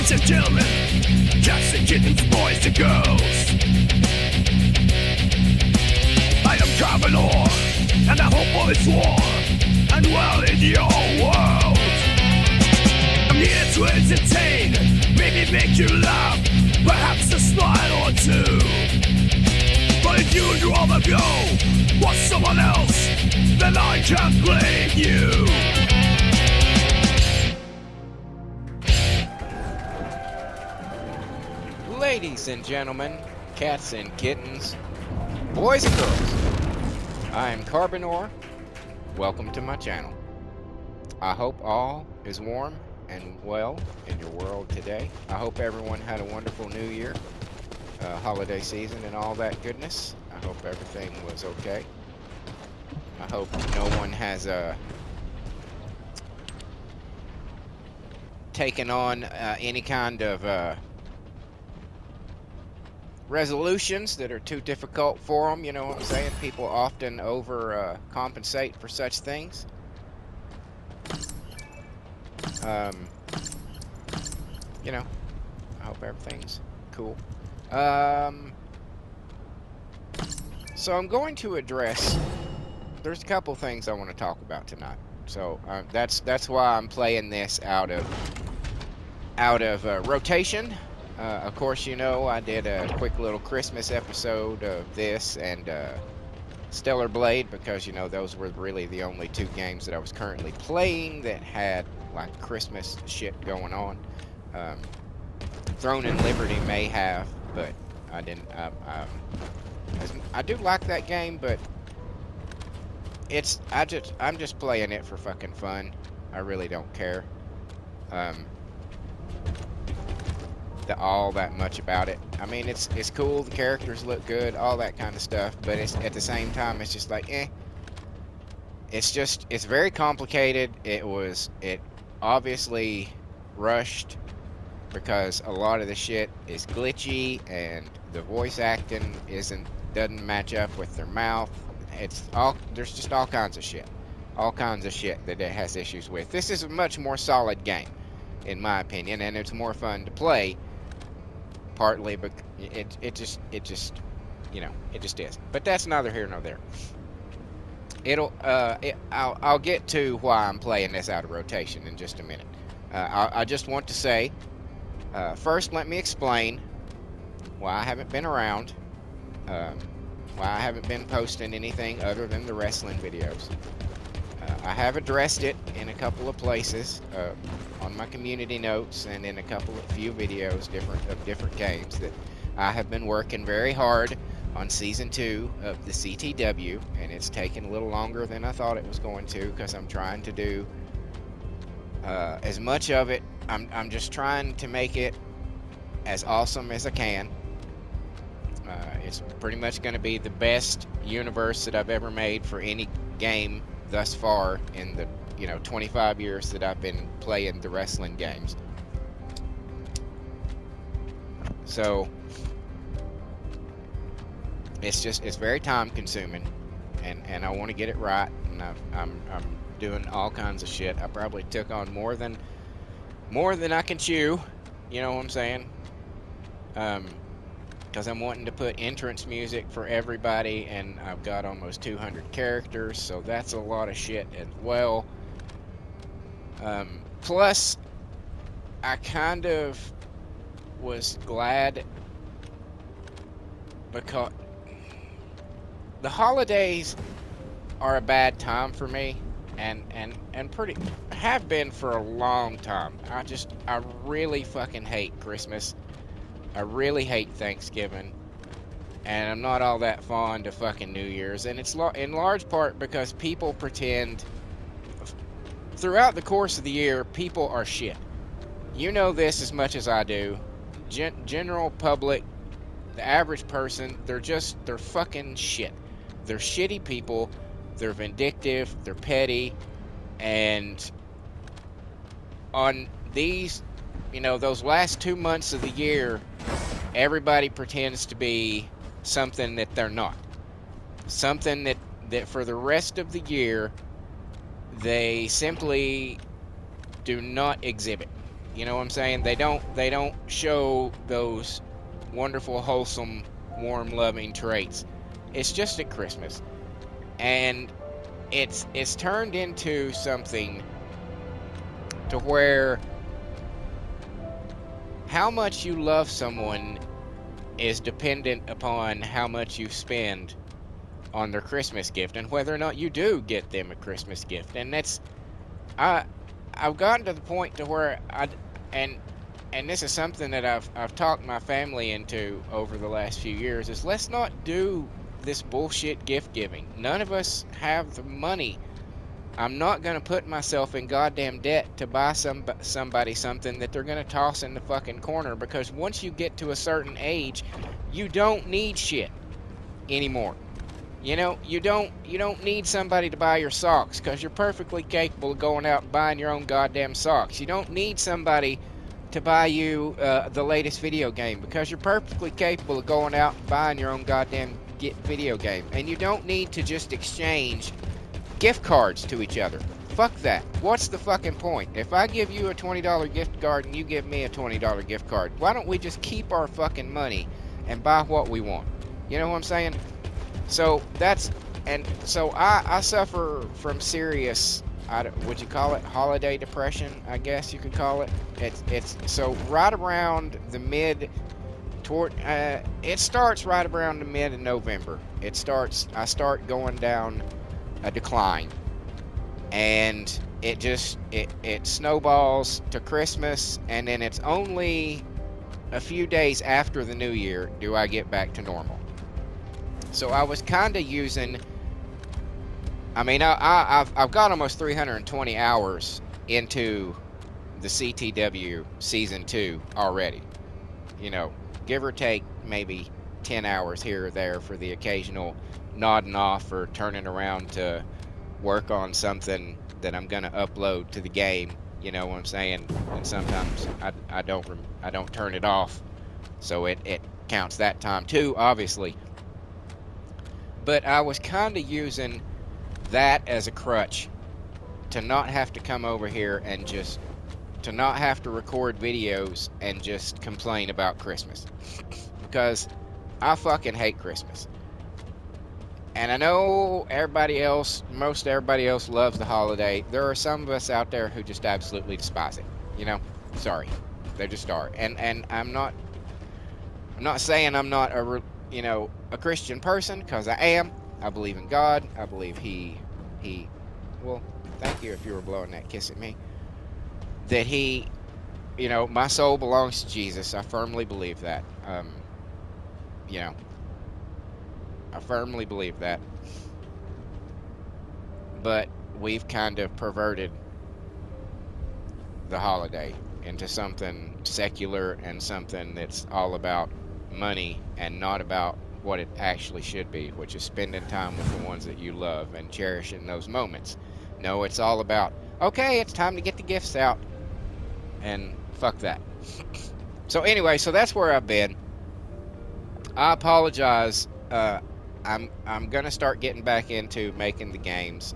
Ladies and gentlemen, cats and kittens, boys and girls, I am Carvenor, and I hope all is warm and well in your world. I'm here to entertain, maybe make you laugh, perhaps a smile or two. But if you would rather go watch someone else, then I can't blame you. Ladies and gentlemen, cats and kittens, boys and girls, I am Carvenor. Welcome to my channel. I hope all is warm and well in your world today. I hope everyone had a wonderful new year, holiday season and all that goodness. I hope everything was okay. I hope no one has taken on any kind of resolutions that are too difficult for them, you know what I'm saying? People often compensate for such things. You know, I hope everything's cool. So I'm going to address, there's a couple things I want to talk about tonight. So that's why I'm playing this out of rotation. Of course, you know, I did a quick little Christmas episode of this and Stellar Blade because, you know, those were really the only two games that I was currently playing that had, like, Christmas shit going on. Throne and Liberty may have, but I didn't. I do like that game, but I'm just playing it for fucking fun. I really don't care. All that much about it. I mean, it's cool, the characters look good, all that kind of stuff, but it's at the same time it's just like it's very complicated. It obviously rushed because a lot of the shit is glitchy and the voice acting doesn't match up with their mouth. There's just all kinds of shit that it has issues with. This is a much more solid game in my opinion, and it's more fun to play. Partly, but it just you know, it just is. But that's neither here nor there. I'll get to why I'm playing this out of rotation in just a minute. I just want to say, first let me explain why I haven't been around, why I haven't been posting anything other than the wrestling videos. I have addressed it in a couple of places, on my community notes and in a few videos of different games that I have been working very hard on Season 2 of the CTW, and it's taken a little longer than I thought it was going to because I'm trying to do as much of it. I'm just trying to make it as awesome as I can. It's pretty much going to be the best universe that I've ever made for any game thus far in the 25 years that I've been playing the wrestling games. So it's very time consuming, and I want to get it right, and I'm doing all kinds of shit. I probably took on more than I can chew, you know what I'm saying? Because I'm wanting to put entrance music for everybody, and I've got almost 200 characters, so that's a lot of shit as well. Plus, I kind of was glad because the holidays are a bad time for me, and pretty have been for a long time. I really fucking hate Christmas. I really hate Thanksgiving, and I'm not all that fond of fucking New Year's, and it's in large part because people pretend throughout the course of the year people are shit. You know this as much as I do. General public, the average person, they're fucking shit. They're shitty people, they're vindictive, they're petty, and on these, those last 2 months of the year, everybody pretends to be something that they're not. Something that for the rest of the year, they simply do not exhibit. You know what I'm saying? They don't show those wonderful, wholesome, warm, loving traits. It's just at Christmas. And it's turned into something to where how much you love someone is dependent upon how much you spend on their Christmas gift and whether or not you do get them a Christmas gift. And that's I I've gotten to the point to where and and this is something that I've talked my family into over the last few years is let's not do this bullshit gift giving. None of us have the money. I'm not going to put myself in goddamn debt to buy somebody something that they're going to toss in the fucking corner, because once you get to a certain age, you don't need shit anymore. You know, you don't need somebody to buy your socks because you're perfectly capable of going out and buying your own goddamn socks. You don't need somebody to buy you the latest video game because you're perfectly capable of going out and buying your own goddamn video game. And you don't need to just exchange gift cards to each other. Fuck that. What's the fucking point? If I give you a $20 gift card and you give me a $20 gift card, why don't we just keep our fucking money and buy what we want? You know what I'm saying? So that's, and so I suffer from serious, would you call it holiday depression? I guess you could call it. It's so right around the mid, it starts right around the mid of November. I start going down a decline, and it snowballs to Christmas, and then it's only a few days after the new year do I get back to normal. So I was kind of using, I mean, I've got almost 320 hours into the CTW Season 2 already. You know, give or take maybe 10 hours here or there for the occasional nodding off or turning around to work on something that I'm going to upload to the game. You know what I'm saying? And sometimes I don't turn it off. So it counts that time too, obviously. But I was kind of using that as a crutch to not have to come over here and just to not have to record videos and just complain about Christmas. Because I fucking hate Christmas. And I know most everybody else loves the holiday. There are some of us out there who just absolutely despise it. You know? Sorry. They just are. And I'm not saying I'm not a Christian person, because I am. I believe in God. I believe he well, thank you if you were blowing that kiss at me. That my soul belongs to Jesus. I firmly believe that. I firmly believe that. But we've kind of perverted the holiday into something secular and something that's all about money and not about what it actually should be, which is spending time with the ones that you love and cherishing those moments. No, it's all about, okay, it's time to get the gifts out, and fuck that. So anyway, so that's where I've been. I apologize. I'm gonna start getting back into making the games.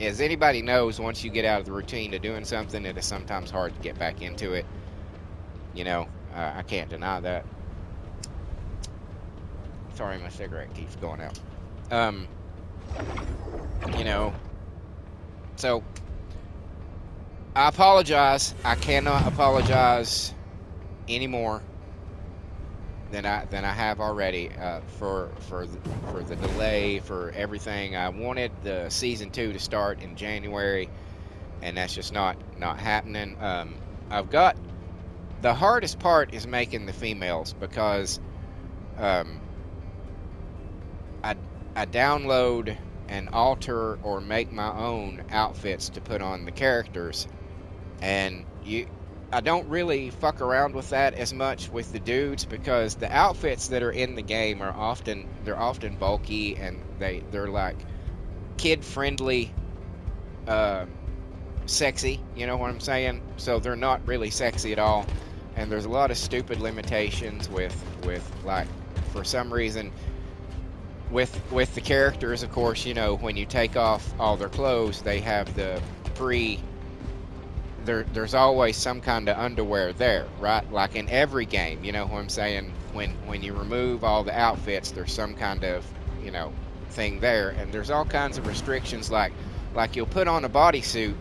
As anybody knows, once you get out of the routine of doing something, it is sometimes hard to get back into it. I can't deny that. Sorry, my cigarette keeps going out. So I apologize. I cannot apologize anymore than I have already for the delay, for everything. I wanted the season 2 to start in January, and that's just not happening. I've got the hardest part is making the females, because I download and alter or make my own outfits to put on the characters, and I don't really fuck around with that as much with the dudes, because the outfits that are in the game are often bulky, and they're like kid friendly, sexy, you know what I'm saying? So they're not really sexy at all, and there's a lot of stupid limitations with like, for some reason, with the characters, of course, when you take off all their clothes, they have the there's always some kind of underwear there, right? Like in every game, you know what I'm saying? When you remove all the outfits, there's some kind of, you know, thing there, and there's all kinds of restrictions, like you'll put on a bodysuit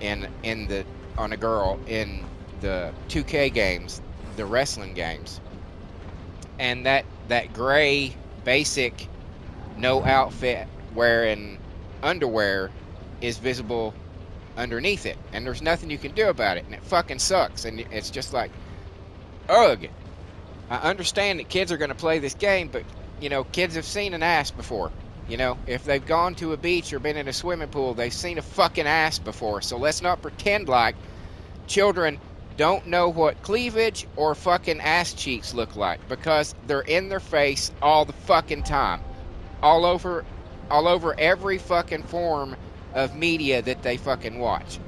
in the on a girl in the 2K games, the wrestling games, and that gray basic no outfit wearing underwear is visible underneath it, and there's nothing you can do about it, and it fucking sucks. And it's just like, ugh. I understand that kids are going to play this game, but you know, kids have seen an ass before. You know, if they've gone to a beach or been in a swimming pool, they've seen a fucking ass before. So let's not pretend like children don't know what cleavage or fucking ass cheeks look like, because they're in their face all the fucking time, all over every fucking form of media that they fucking watch.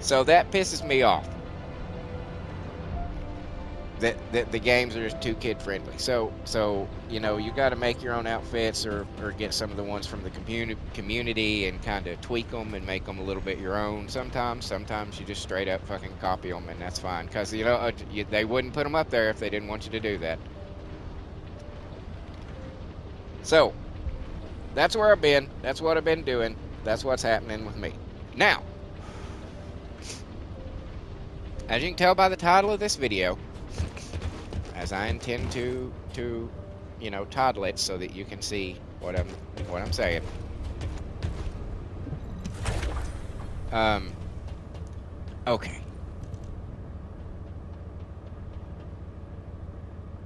So that pisses me off, that the games are just too kid friendly. So you know, you got to make your own outfits, or get some of the ones from the community and kind of tweak them and make them a little bit your own. Sometimes you just straight up fucking copy them, and that's fine, because you know, they wouldn't put them up there if they didn't want you to do that. So that's where I've been. That's what I've been doing. That's what's happening with me. Now, as you can tell by the title of this video, as I intend to you know, title it so that you can see what I'm saying. Okay.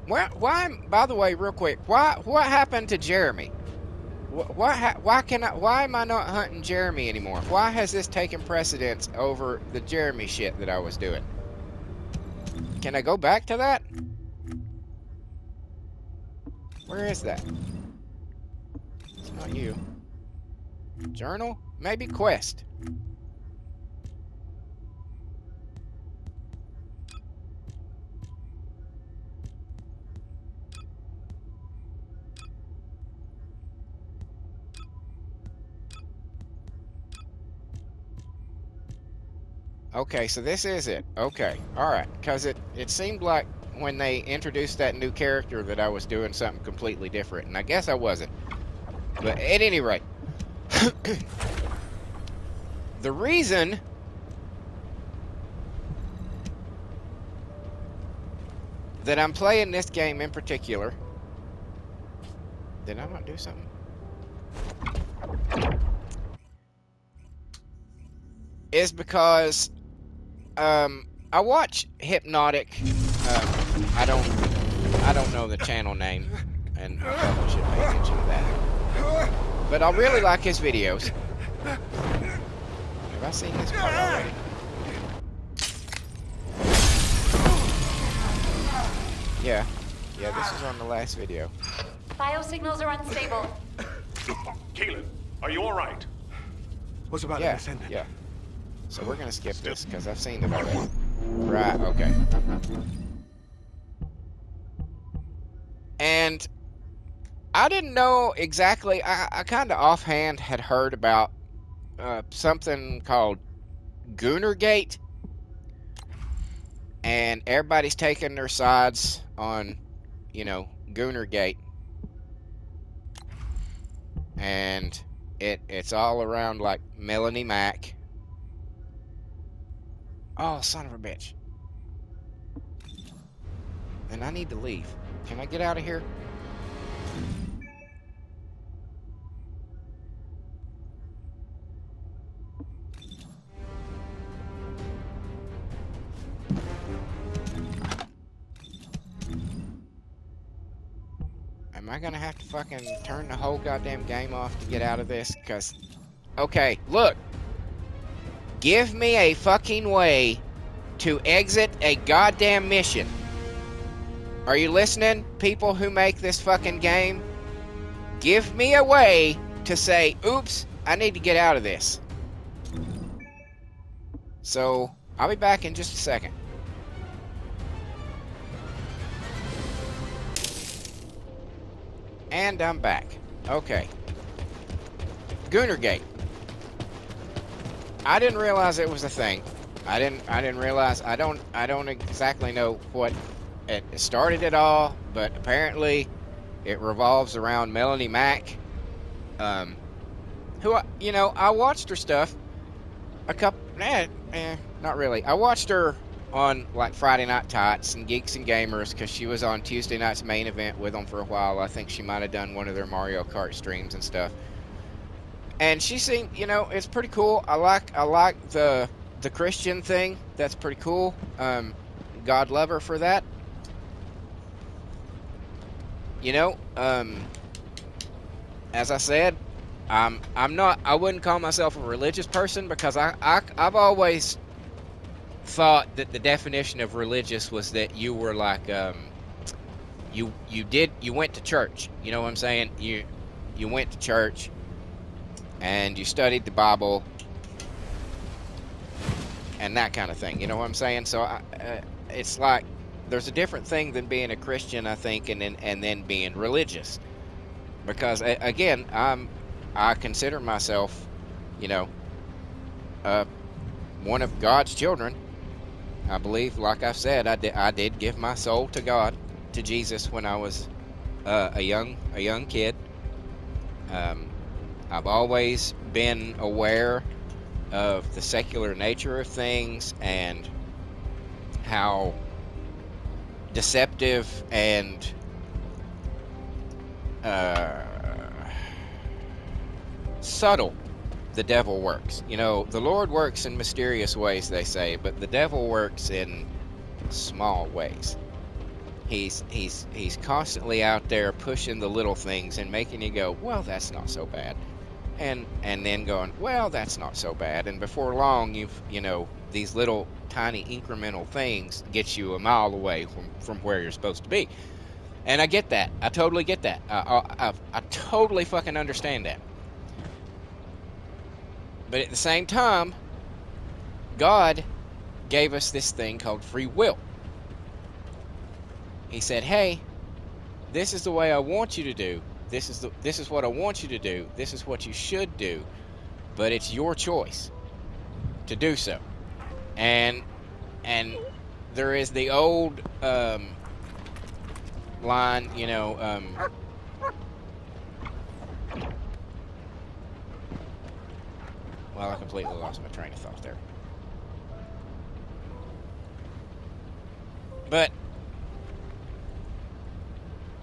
Why? By the way, real quick, what happened to Jeremy? Why am I not hunting Jeremy anymore? Why has this taken precedence over the Jeremy shit that I was doing? Can I go back to that? Where is that? It's not you. Journal? Maybe quest. Okay, so this is it. Okay, alright. Because it seemed like when they introduced that new character that I was doing something completely different, and I guess I wasn't. But at any rate, the reason that I'm playing this game in particular... Did I not do something? Is because I watch Hypnotic. I don't know the channel name, and I probably should pay attention to that. But I really like his videos. Have I seen this part already? Yeah, this is on the last video. Biosignals are unstable. Keelan, are you all right? What's about the Descendant? Yeah. So we're gonna skip this because I've seen it already. Right, okay. And I didn't know exactly. I kind of offhand had heard about something called Gooner Gate, and everybody's taking their sides on, you know, Gooner Gate, and it's all around like Melanie Mac. Oh, son of a bitch. And I need to leave. Can I get out of here? Am I gonna have to fucking turn the whole goddamn game off to get out of this? Because, okay, look. Give me a fucking way to exit a goddamn mission. Are you listening, people who make this fucking game? Give me a way to say, oops, I need to get out of this. So, I'll be back in just a second. And I'm back. Okay. Gooner Gate. I didn't realize it was a thing. I didn't realize. I don't exactly know what it started at all, but apparently it revolves around Melanie Mack, who I watched her stuff a couple. Not really. I watched her on like Friday Night Tots and Geeks and Gamers because she was on Tuesday night's main event with them for a while. I think she might have done one of their Mario Kart streams and stuff. And she seemed, it's pretty cool. I like the Christian thing. That's pretty cool. God love her for that. As I said, I wouldn't call myself a religious person because I've always thought that the definition of religious was that you were like, you went to church. You know what I'm saying? You went to church and you studied the Bible and that kind of thing. You know what I'm saying? So it's like there's a different thing than being a Christian, I think, and then being religious. Because again, I consider myself, one of God's children. I believe, like I've said, I did give my soul to God, to Jesus, when I was a young kid. I've always been aware of the secular nature of things and how deceptive and subtle the devil works. The Lord works in mysterious ways, they say, but the devil works in small ways. He's constantly out there pushing the little things and making you go, well, that's not so bad, and then going, well, that's not so bad, and before long these little tiny incremental things get you a mile away from where you're supposed to be. And I get that. I totally get that. I totally fucking understand that. But at the same time, God gave us this thing called free will. He said, hey, this is the way I want you to do. This is what I want you to do. This is what you should do. But it's your choice to do so. And there is the old line, well, I completely lost my train of thought there. But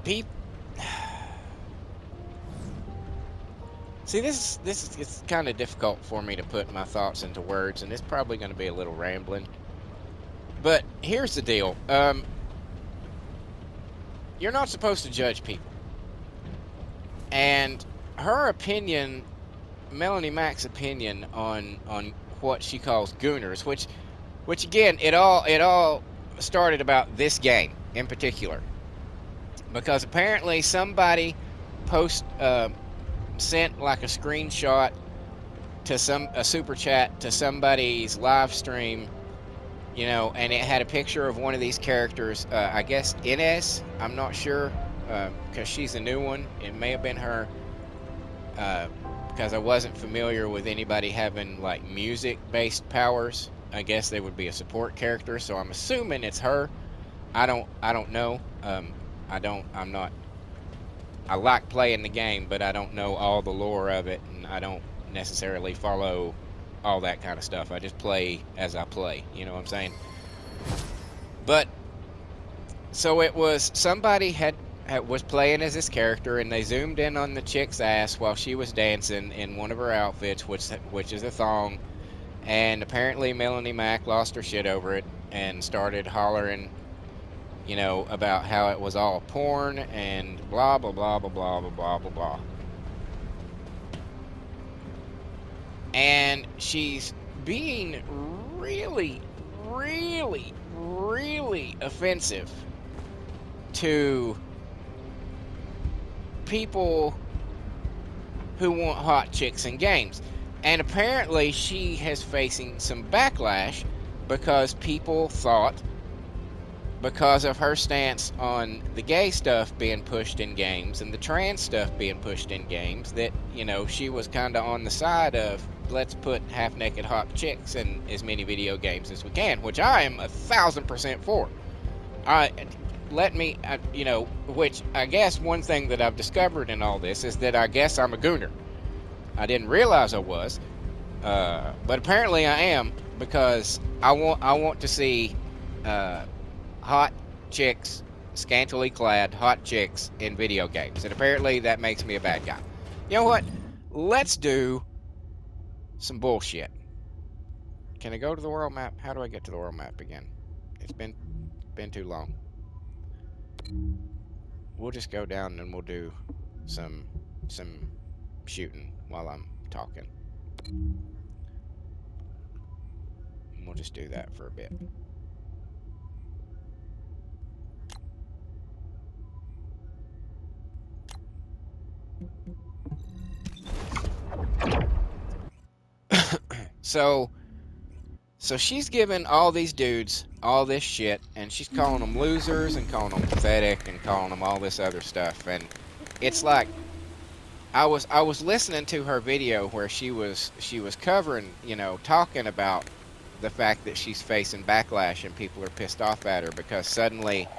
see, this is it's kind of difficult for me to put my thoughts into words, and it's probably going to be a little rambling. But here's the deal. You're not supposed to judge people. And her opinion, Melanie Mack's opinion on what she calls Gooners, which again, it all started about this game in particular, because apparently somebody sent like a screenshot to a super chat to somebody's live stream, and it had a picture of one of these characters, I guess Inez, I'm not sure, because she's a new one. It may have been her, because I wasn't familiar with anybody having like music-based powers. I guess they would be a support character, so I'm assuming it's her. I don't know. I like playing the game, but I don't know all the lore of it, and I don't necessarily follow all that kind of stuff. I just play as I play, you know what I'm saying? But so it was somebody was playing as this character, and they zoomed in on the chick's ass while she was dancing in one of her outfits, which is a thong. And apparently Melanie Mack lost her shit over it and started hollering, about how it was all porn and blah blah blah blah blah blah blah blah blah. And she's being really, really, really offensive to people who want hot chicks in games. And apparently she is facing some backlash because people thought, because of her stance on the gay stuff being pushed in games and the trans stuff being pushed in games, that, she was kind of on the side of let's put half-naked hot chicks in as many video games as we can, which I am 1,000% for. Which I guess one thing that I've discovered in all this is that I guess I'm a gooner. I didn't realize I was, but apparently I am, because I want to see hot chicks, scantily clad hot chicks in video games, and apparently that makes me a bad guy. You know what? Let's do some bullshit. Can I go to the world map? How do I get to the world map again? It's been too long. We'll just go down and we'll do some shooting while I'm talking. And we'll just do that for a bit. So she's giving all these dudes all this shit, and she's calling them losers and calling them pathetic and calling them all this other stuff. And it's like, I was listening to her video where she was covering, talking about the fact that she's facing backlash and people are pissed off at her because suddenly,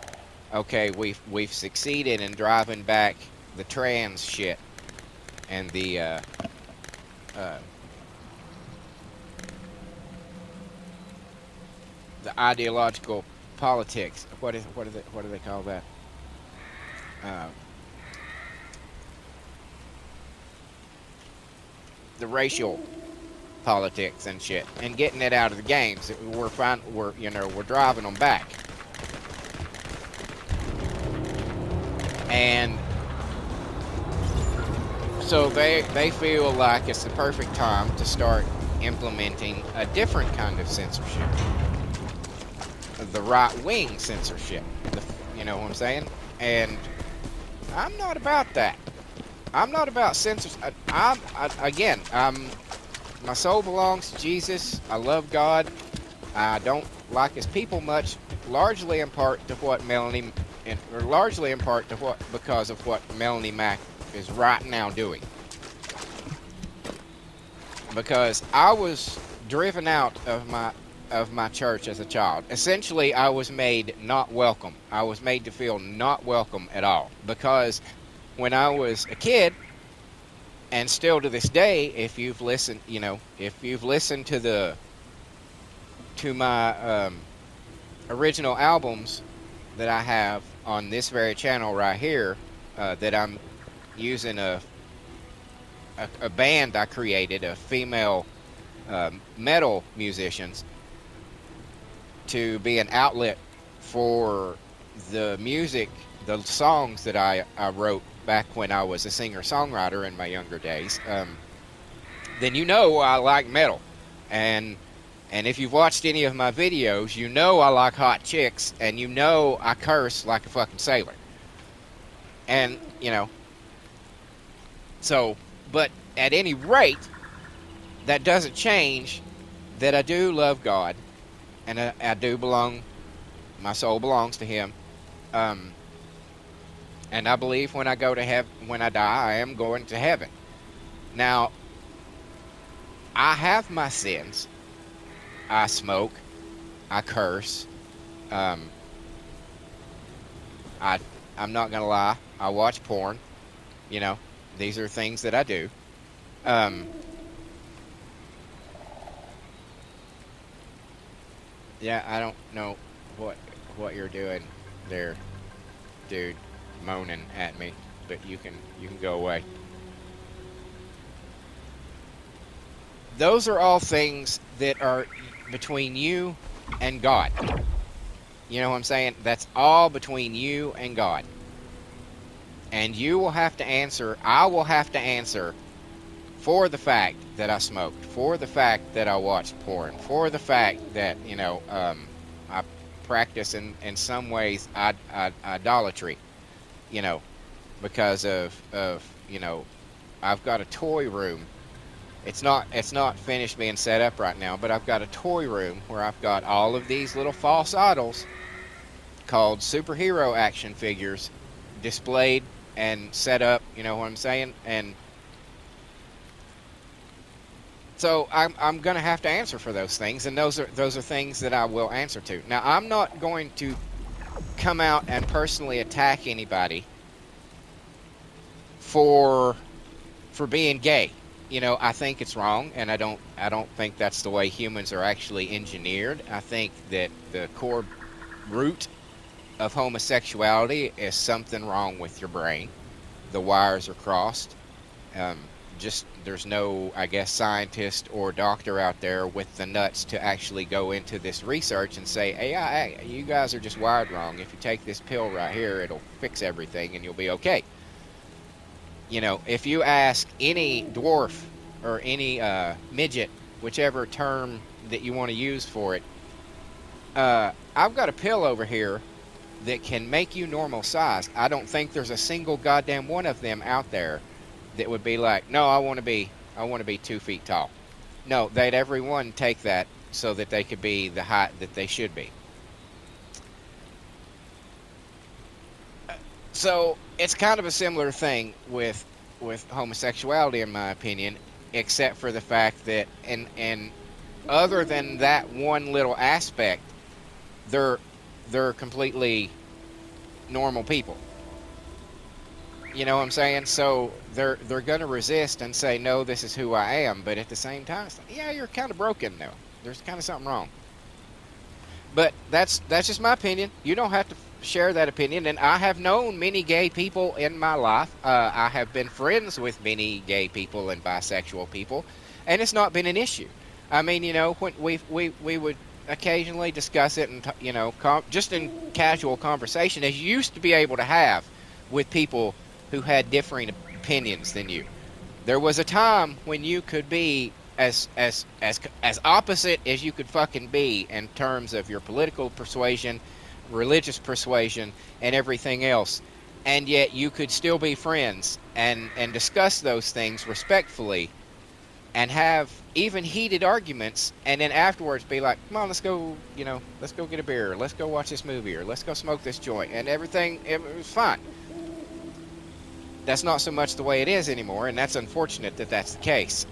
okay, we've succeeded in driving back the trans shit and the ideological politics. What do they call that? The racial politics and shit, and getting it out of the games. We're driving them back, and so they feel like it's the perfect time to start implementing a different kind of censorship. The right-wing censorship, you know what I'm saying? And I'm not about that. I'm not about censorship. My soul belongs to Jesus. I love God. I don't like his people much, largely in part because of what Melanie Mack is right now doing. Because I was driven out of my church as a child. Essentially, I was made not welcome. I was made to feel not welcome at all. Because when I was a kid, and still to this day, if you've listened to my original albums that I have on this very channel right here, that I'm using a band I created, a female metal musicians, to be an outlet for the music, the songs that I wrote back when I was a singer-songwriter in my younger days, then I like metal. And if you've watched any of my videos, I like hot chicks, and I curse like a fucking sailor. And, but at any rate, that doesn't change that I do love God, and I do my soul belongs to him. And I believe when I go to heaven, when I die, I am going to heaven. Now, I have my sins. I smoke. I curse. I'm not gonna lie. I watch porn. These are things that I do. Yeah, I don't know what you're doing there, dude, moaning at me, but you can go away. Those are all things that are between you and God. You know what I'm saying? That's all between you and God. And you will have to answer, I will have to answer for the fact that I smoked, for the fact that I watched porn, for the fact that, I practice in some ways idolatry, because of I've got a toy room. It's not finished being set up right now, but I've got a toy room where I've got all of these little false idols called superhero action figures displayed and set up, you know what I'm saying? And So I'm gonna have to answer for those things, and those are things that I will answer to. Now, I'm not going to come out and personally attack anybody for being gay. You know, I think it's wrong, and I don't think that's the way humans are actually engineered. I think that the core root of homosexuality is something wrong with your brain. The wires are crossed. Just there's no, I guess, scientist or doctor out there with the nuts to actually go into this research and say, hey, you guys are just wired wrong. If you take this pill right here, it'll fix everything and you'll be okay. You know, if you ask any dwarf or any midget, whichever term that you want to use for it, I've got a pill over here that can make you normal size. I don't think there's a single goddamn one of them out there that would be like, no, I want to be 2 feet tall. No, they'd everyone take that so that they could be the height that they should be. So it's kind of a similar thing with homosexuality, in my opinion, except for the fact that, and other than that one little aspect, they're completely normal people. You know what I'm saying? So they're gonna resist and say, no, this is who I am. But at the same time, it's like, yeah, you're kind of broken though. There's kind of something wrong. But that's just my opinion. You don't have to share that opinion. And I have known many gay people in my life. I have been friends with many gay people and bisexual people, and it's not been an issue. I mean, you know, when we would occasionally discuss it, and you know, just in casual conversation, as you used to be able to have with people who had differing opinions than you. There was a time when you could be as opposite as you could fucking be in terms of your political persuasion, religious persuasion, and everything else, and yet you could still be friends and discuss those things respectfully and have even heated arguments, and then afterwards be like, come on, let's go get a beer, let's go watch this movie, or let's go smoke this joint, and everything, it was fine. That's not so much the way it is anymore, and that's unfortunate that that's the case.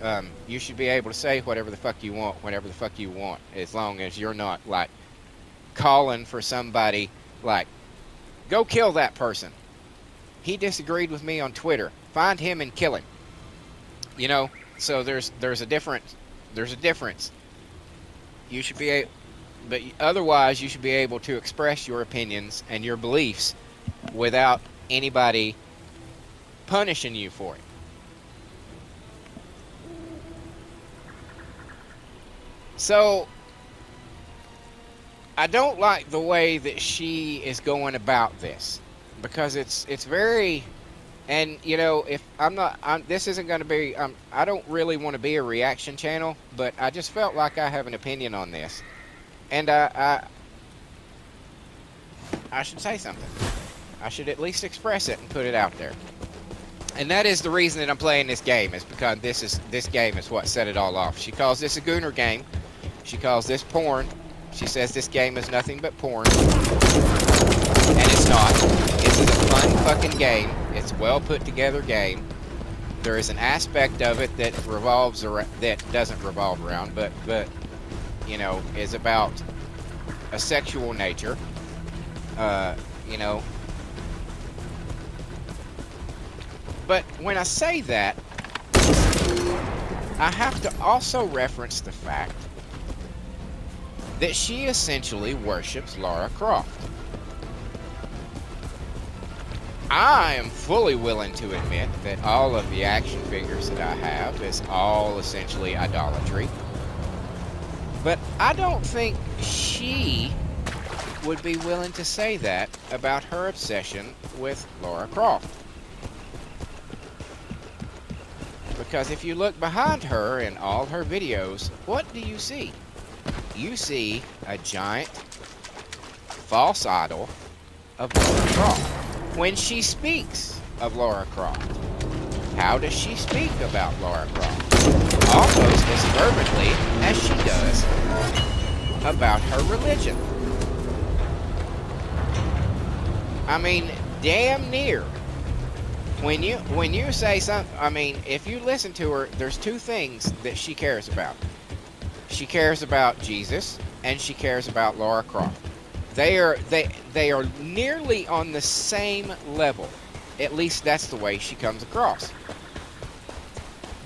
You should be able to say whatever the fuck you want, whenever the fuck you want, as long as you're not, like, calling for somebody, like, go kill that person. He disagreed with me on Twitter. Find him and kill him. You know, so there's a difference. There's a difference. You should be but otherwise you should be able to express your opinions and your beliefs without anybody punishing you for it. So I don't like the way that she is going about this, because it's very, and you know, if this isn't going to be, I don't really want to be a reaction channel, but I just felt like I have an opinion on this, and I should say something. I should at least express it and put it out there. And that is the reason that I'm playing this game, is because this game is what set it all off. She calls this a Gooner game. She calls this porn. She says this game is nothing but porn. And it's not. This is a fun fucking game. It's a well put together game. There is an aspect of it that revolves around, that doesn't revolve around, but you know, is about a sexual nature. You know. But when I say that, I have to also reference the fact that she essentially worships Lara Croft. I am fully willing to admit that all of the action figures that I have is all essentially idolatry. But I don't think she would be willing to say that about her obsession with Lara Croft. Because if you look behind her in all her videos, what do you see? You see a giant false idol of Lara Croft. When she speaks of Lara Croft, how does she speak about Lara Croft? Almost as fervently as she does about her religion. I mean, damn near When you say something, I mean, if you listen to her, there's two things that she cares about. She cares about Jesus, and she cares about Lara Croft. They are nearly on the same level. At least that's the way she comes across.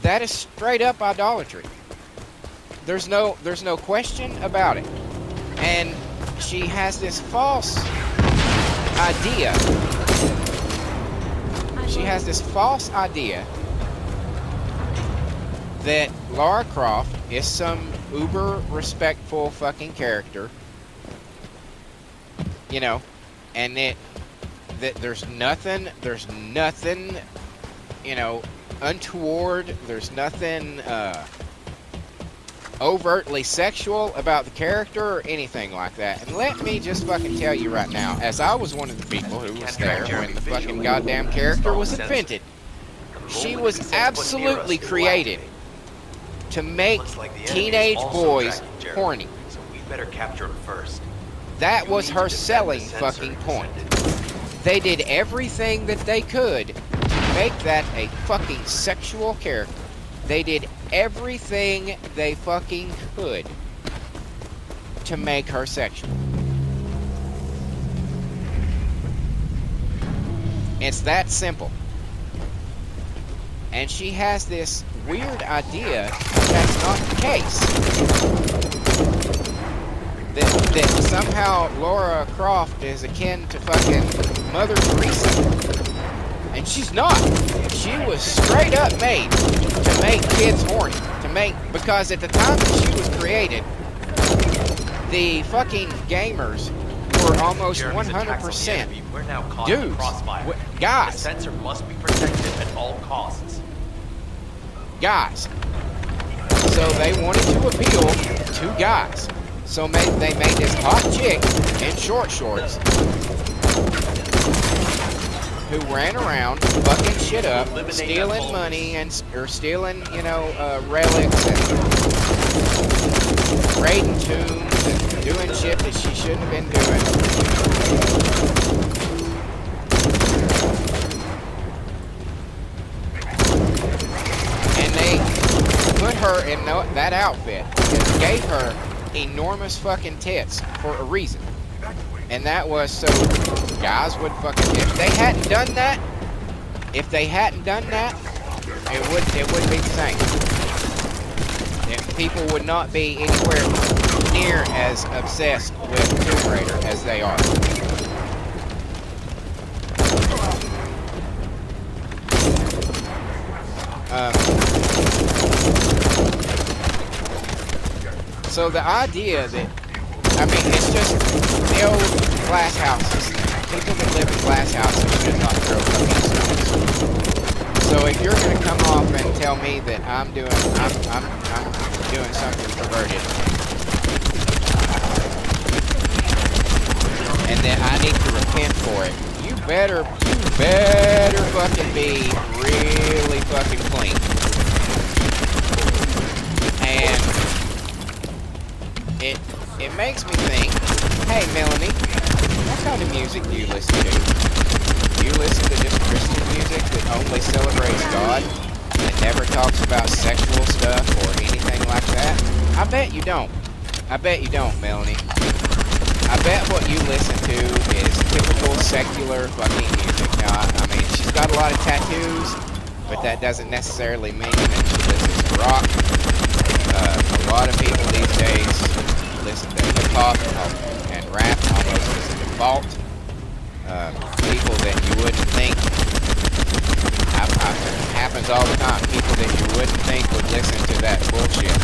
That is straight up idolatry. There's no question about it. And she has this false idea. She has this false idea that Lara Croft is some uber respectful fucking character, you know, and that there's nothing, you know, untoward, there's nothing overtly sexual about the character or anything like that. And let me just fucking tell you right now, as I was one of the people who was there when the fucking goddamn character was invented, she was absolutely created to make teenage boys horny. So we better capture him first. That was her selling fucking point. They did everything that they could to make that a fucking sexual character. They did everything they fucking could to make her sexual. It's that simple. And she has this weird idea that's not the case. That somehow Lara Croft is akin to fucking Mother Teresa. And she's not. She was straight up made to make kids horny. Because at the time that she was created, the fucking gamers were almost 100% We're now caught dudes. in the crossfire. Guys. The sensor must be protected at all costs. Guys. So they wanted to appeal to guys. So they made this hot chick in short shorts who ran around fucking shit up, stealing money or stealing, you know, relics and raiding tombs and doing shit that she shouldn't have been doing. And they put her in that outfit and gave her enormous fucking tits for a reason. And that was so guys would fucking, if they hadn't done that, it wouldn't be the same. People would not be anywhere near as obsessed with Tomb Raider as they are. So the idea that, I mean, it's just the old glass houses. People that live in glass houses should not throw fucking stones. So if you're gonna come off and tell me that I'm doing something perverted, and that I need to repent for it, you better fucking be really fucking clean. And it makes me think, hey Melanie, what kind of music do you listen to? Do you listen to just Christian music that only celebrates God and never talks about sexual stuff or anything like that? I bet you don't. I bet you don't, Melanie. I bet what you listen to is typical secular fucking music. Now, I mean, she's got a lot of tattoos, but that doesn't necessarily mean that she listens to rock. A lot of people these days listen to hip-hop and rap almost as a default. People that you wouldn't think, happens all the time, people that you wouldn't think would listen to that bullshit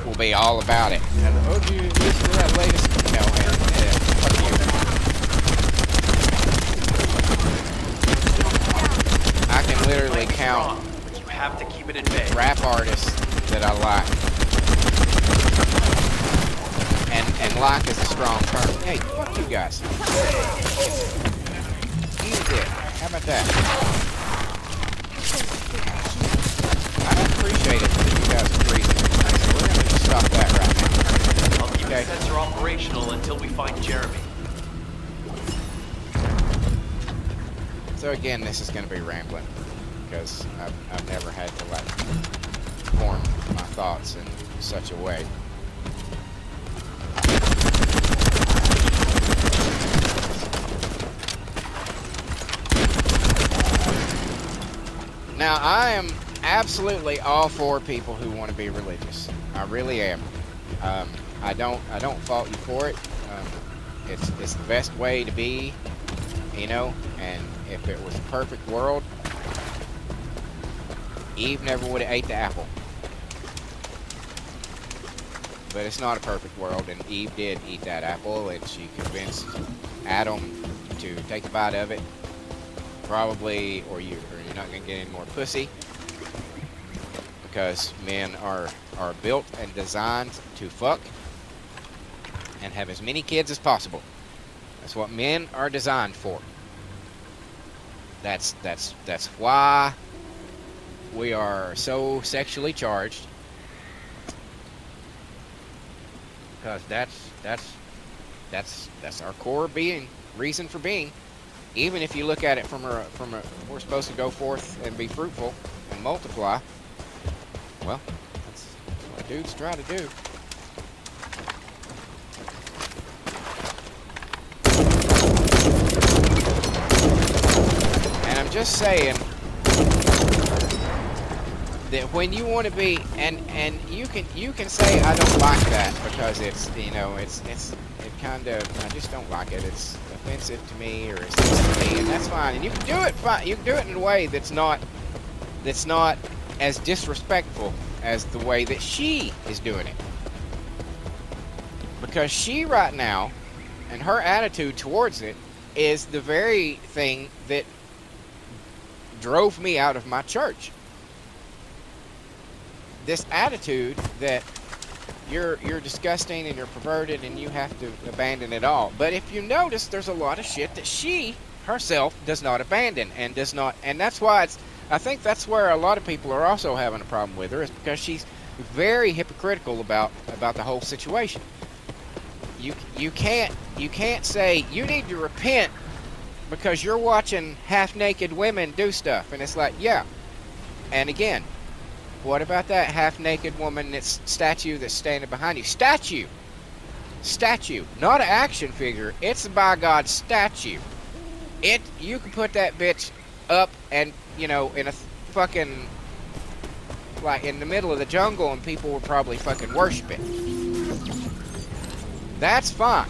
will be all about it. And, oh, do you listen to that latest? No, man, fuck you. I can literally count You have to keep it at bay. rap artists that I like. And like is a strong term. Hey, fuck you guys. Easy it. How about that? I don't appreciate it that you guys are freezing. So we're gonna just stop that right now. I'll keep the sensor operational until we find Jeremy. again, this is going to be rambling because I've never had to like form my thoughts in such a way. Now, I am absolutely all for people who want to be religious. I really am. I don't fault you for it. It's the best way to be, you know. And if it was a perfect world, Eve never would have ate the apple. But it's not a perfect world, and Eve did eat that apple, and she convinced Adam to take a bite of it. Probably, or you're not gonna get any more pussy, because men are built and designed to fuck and have as many kids as possible. That's what men are designed for. That's why we are so sexually charged, because that's our core reason for being. Even if you look at it from a we're supposed to go forth and be fruitful and multiply. Well, that's what dudes try to do. And I'm just saying that when you want to be, and you can say I don't like that because it's, you know, it kind of, I just don't like it. It's offensive to me, or it's this to me, and that's fine. And you can do it fine. You can do it in a way that's not as disrespectful as the way that she is doing it. Because she right now, and her attitude towards it, is the very thing that drove me out of my church. This attitude that you're disgusting and you're perverted and you have to abandon it all. But if you notice, there's a lot of shit that she herself does not abandon and does not, and that's why I think that's where a lot of people are also having a problem with her, is because she's very hypocritical about the whole situation. You can't say you need to repent because you're watching half-naked women do stuff, and it's like, yeah. And again, what about that half-naked woman, that's statue that's standing behind you? Statue, not an action figure. It's a by God statue. You can put that bitch up and, you know, in a fucking, like in the middle of the jungle, and people would probably fucking worship it. That's fine.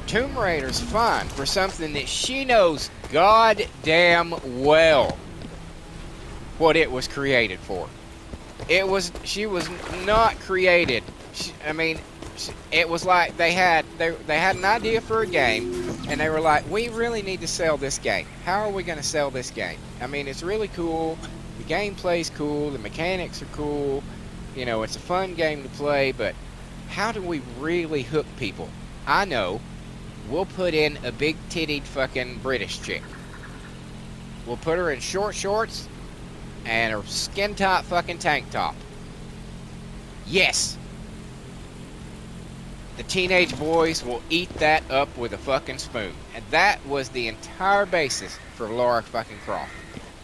Tomb Raider's fine for something that she knows goddamn well what it was created for. She was not created. It was like they had an idea for a game, and they were like, we really need to sell this game. How are we going to sell this game? I mean, it's really cool. The gameplay's cool. The mechanics are cool. You know, it's a fun game to play, but how do we really hook people? I know. We'll put in a big-tittied fucking British chick. We'll put her in short shorts and a skin-tight fucking tank top. Yes. The teenage boys will eat that up with a fucking spoon. And that was the entire basis for Lara fucking Croft.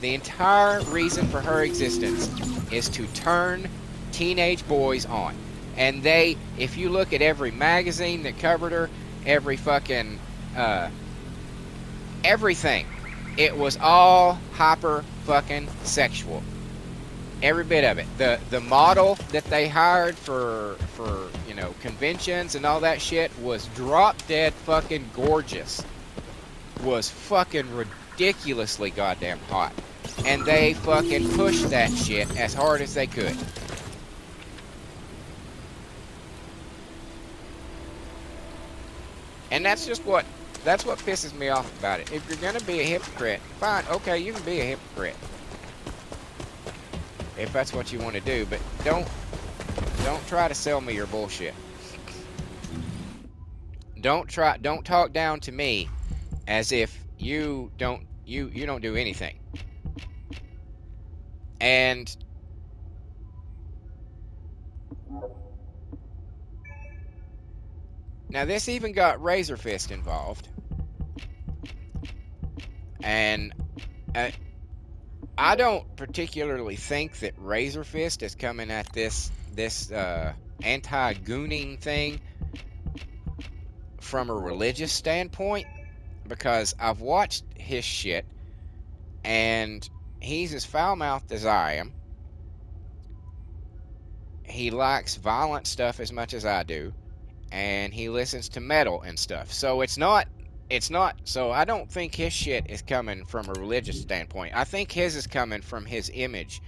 The entire reason for her existence is to turn teenage boys on. And if you look at every magazine that covered her, every fucking, everything, it was all hyper fucking sexual. Every bit of it. The model that they hired for you know, conventions and all that shit was drop dead fucking gorgeous. Was fucking ridiculously goddamn hot. And they fucking pushed that shit as hard as they could. And that's what pisses me off about it. If you're gonna be a hypocrite, fine, okay, you can be a hypocrite. If that's what you want to do, but don't try to sell me your bullshit. Don't talk down to me as if you don't do anything. And now this even got Razor Fist involved. And I don't particularly think that Razor Fist is coming at this anti-gooning thing from a religious standpoint, because I've watched his shit, and he's as foul-mouthed as I am. He likes violent stuff as much as I do, and he listens to metal and stuff. So it's not, so I don't think his shit is coming from a religious standpoint. I think his is coming from his image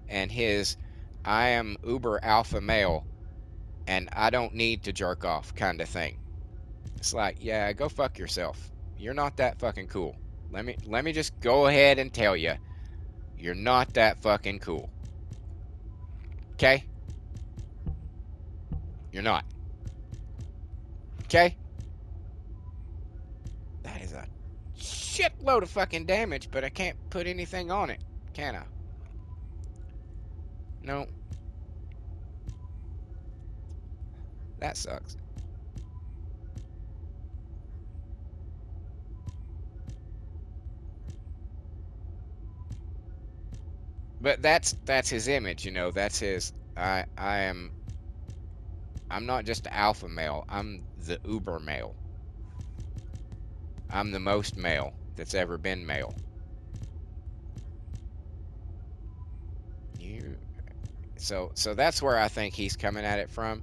and his, I am uber alpha male and I don't need to jerk off kind of thing. It's like, yeah, go fuck yourself. You're not that fucking cool. Let me just go ahead and tell you, you're not that fucking cool. Okay? You're not. Okay? That is a shitload of fucking damage, but I can't put anything on it, can I? No. That sucks. But that's his image, you know. That's his. I'm not just the alpha male. I'm the uber male. I'm the most male that's ever been male. So that's where I think he's coming at it from,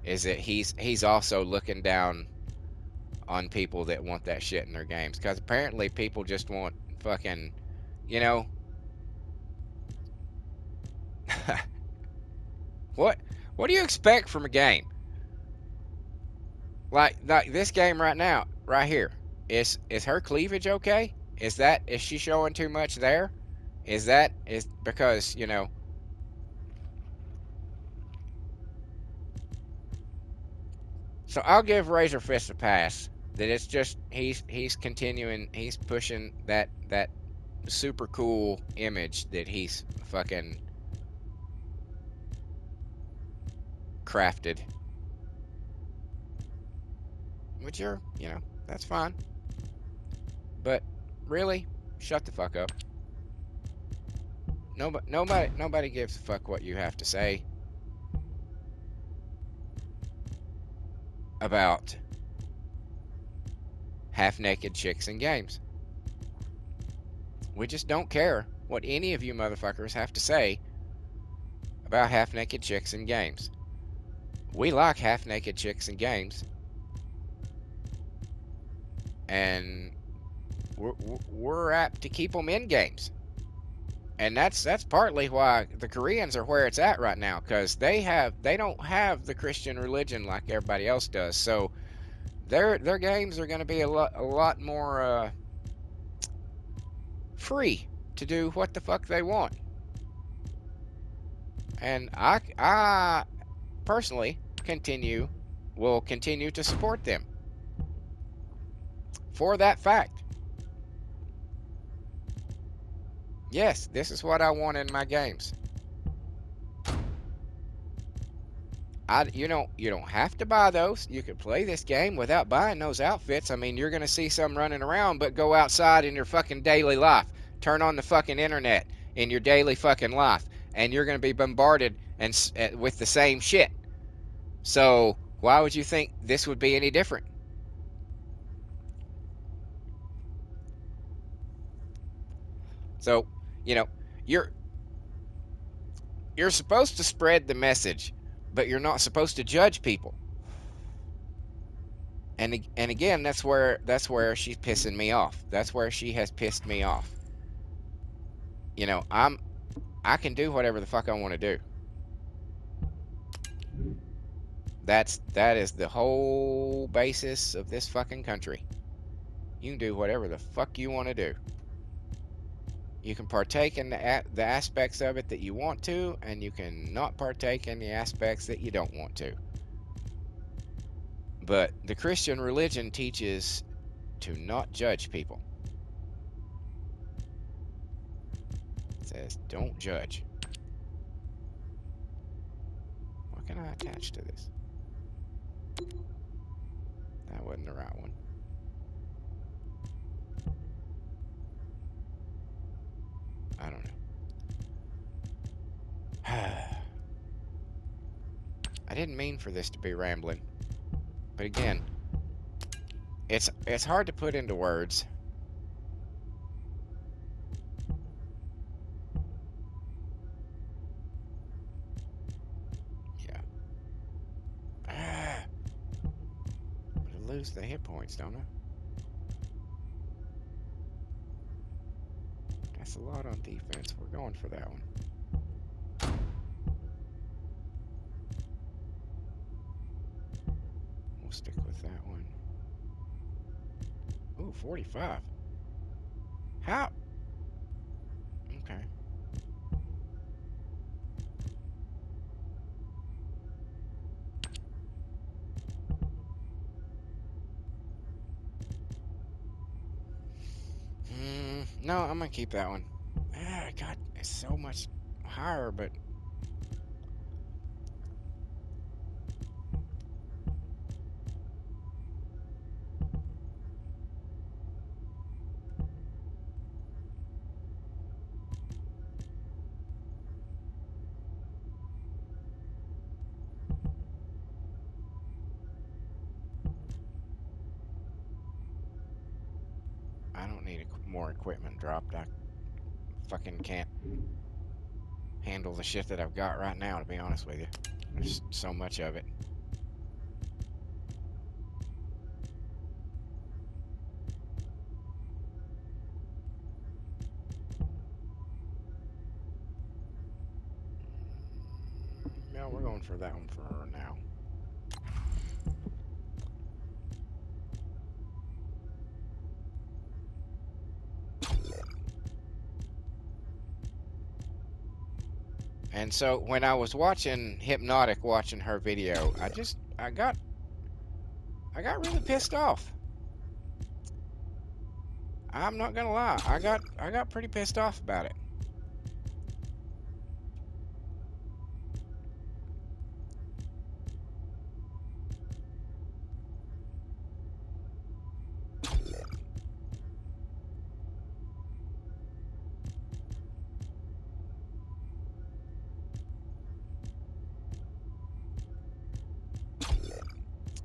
is that he's also looking down on people that want that shit in their games, because apparently people just want fucking, you know, what do you expect from a game like this game right now, right here? Is her cleavage okay? Is she showing too much there? Is because, you know, so I'll give Razor Fist a pass. That it's just he's continuing, he's pushing that super cool image that he's fucking crafted. Which you're, you know, that's fine. But really, shut the fuck up. Nobody gives a fuck what you have to say about half-naked chicks in games. We just don't care what any of you motherfuckers have to say about half-naked chicks in games. We like half-naked chicks in games, and we're apt to keep them in games. And that's partly why the Koreans are where it's at right now, because they don't have the Christian religion like everybody else does. So their games are going to be a lot more free to do what the fuck they want. And I personally will continue to support them for that fact. Yes, this is what I want in my games. You don't have to buy those. You could play this game without buying those outfits. I mean, you're going to see some running around, but go outside in your fucking daily life. Turn on the fucking internet in your daily fucking life, and you're going to be bombarded with the same shit. So why would you think this would be any different? So, you know, you're supposed to spread the message, but you're not supposed to judge people. And again, that's where she's pissing me off. That's where she has pissed me off. You know, I can do whatever the fuck I want to do. That is the whole basis of this fucking country. You can do whatever the fuck you want to do. You can partake in the aspects of it that you want to, and you can not partake in the aspects that you don't want to. But the Christian religion teaches to not judge people. It says, don't judge. What can I attach to this? That wasn't the right one. I don't know. I didn't mean for this to be rambling, but again, it's hard to put into words. Yeah. But I lose the hit points, don't I? That's a lot on defense. We're going for that one. We'll stick with that one. Ooh, 45. How? Okay. No, I'm gonna keep that one. God, it's so much higher, but I don't need more equipment dropped. I fucking can't handle the shit that I've got right now, to be honest with you. There's so much of it. No, we're going for that one for now. And so when I was watching Hypnotic, watching her video, I got really pissed off. I'm not gonna lie, I got pretty pissed off about it.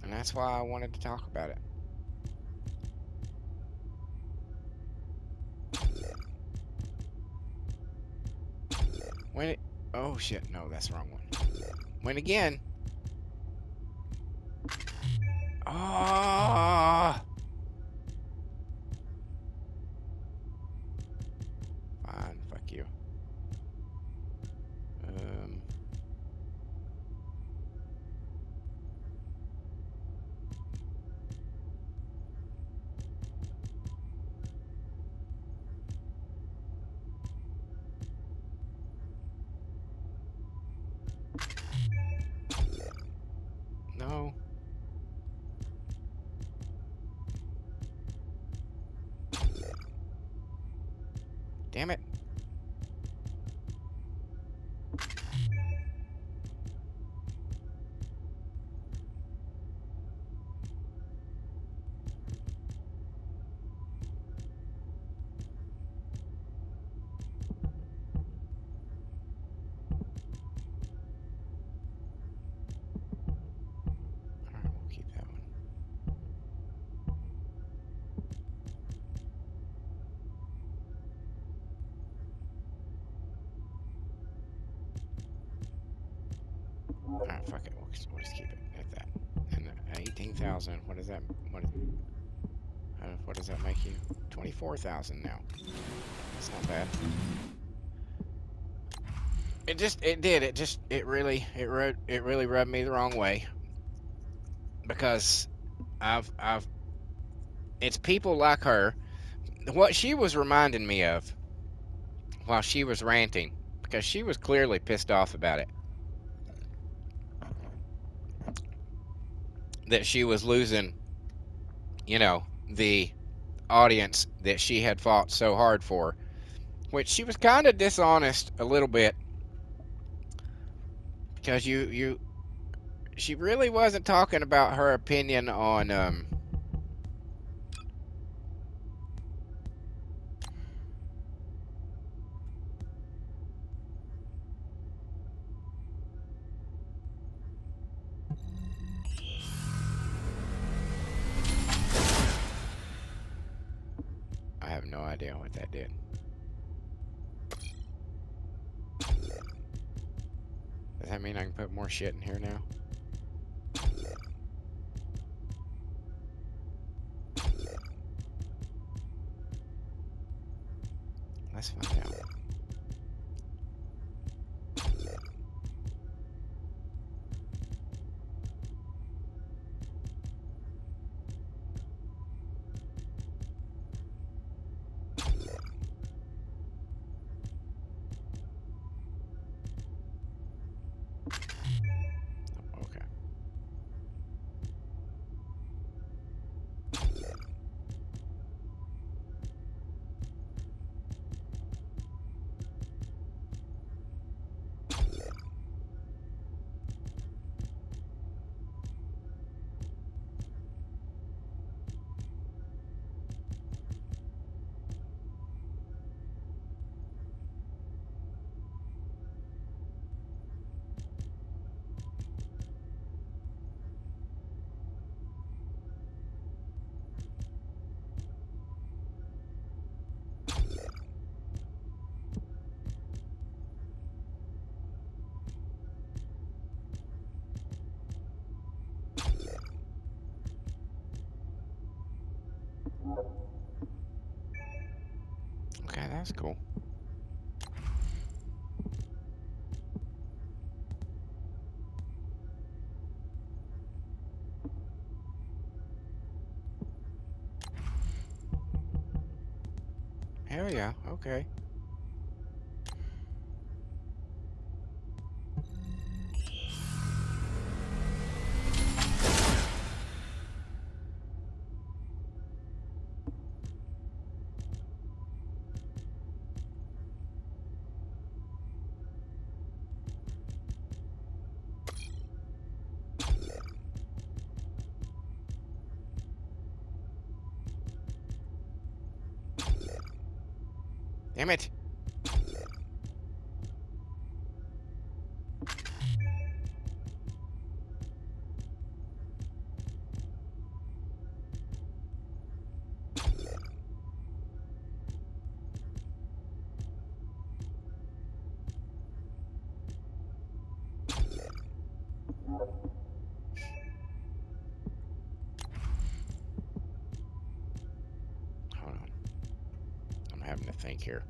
And that's why I wanted to talk about it. When it... Oh, shit. No, that's the wrong one. When again... Ah! Fine. Fuck you. No. Damn it. Alright, we'll keep that one. Alright, fuck it. We'll just keep it at that. And 18,000. What is that? What does that make you? 24,000 now. That's not bad. It really rubbed me the wrong way. Because it's people like her. What she was reminding me of while she was ranting, because she was clearly pissed off about it, that she was losing, the audience that she had fought so hard for, which she was kind of dishonest a little bit, because she really wasn't talking about her opinion on no idea what that did. Does that mean I can put more shit in here now? Let's find out. Okay. Okay, that's cool. Hell yeah, okay. Damn it. Hold on. I'm having to think here.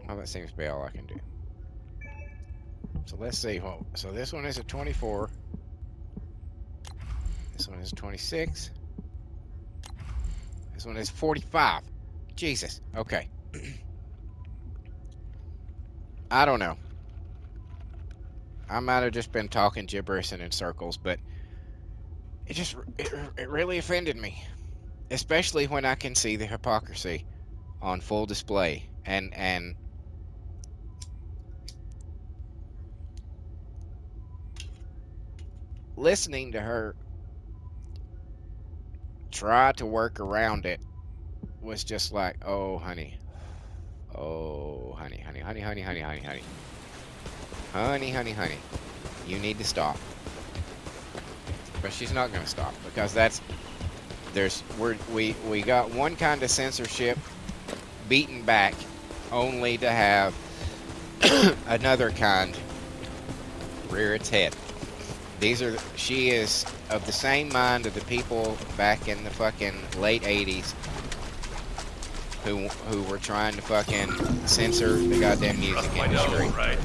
Well, that seems to be all I can do. So let's see. Well, so this one is a 24. This one is 26. This one is 45. Jesus. Okay. I don't know. I might have just been talking gibberish and in circles, but it really offended me, especially when I can see the hypocrisy on full display and listening to her try to work around it was just like, oh honey, honey, honey, honey, honey, honey, honey, honey, honey, honey, honey, you need to stop. But she's not going to stop because we got one kind of censorship beaten back, only to have another kind rear its head. She is of the same mind of the people back in the fucking late 80s who were trying to fucking censor the goddamn music industry. Right?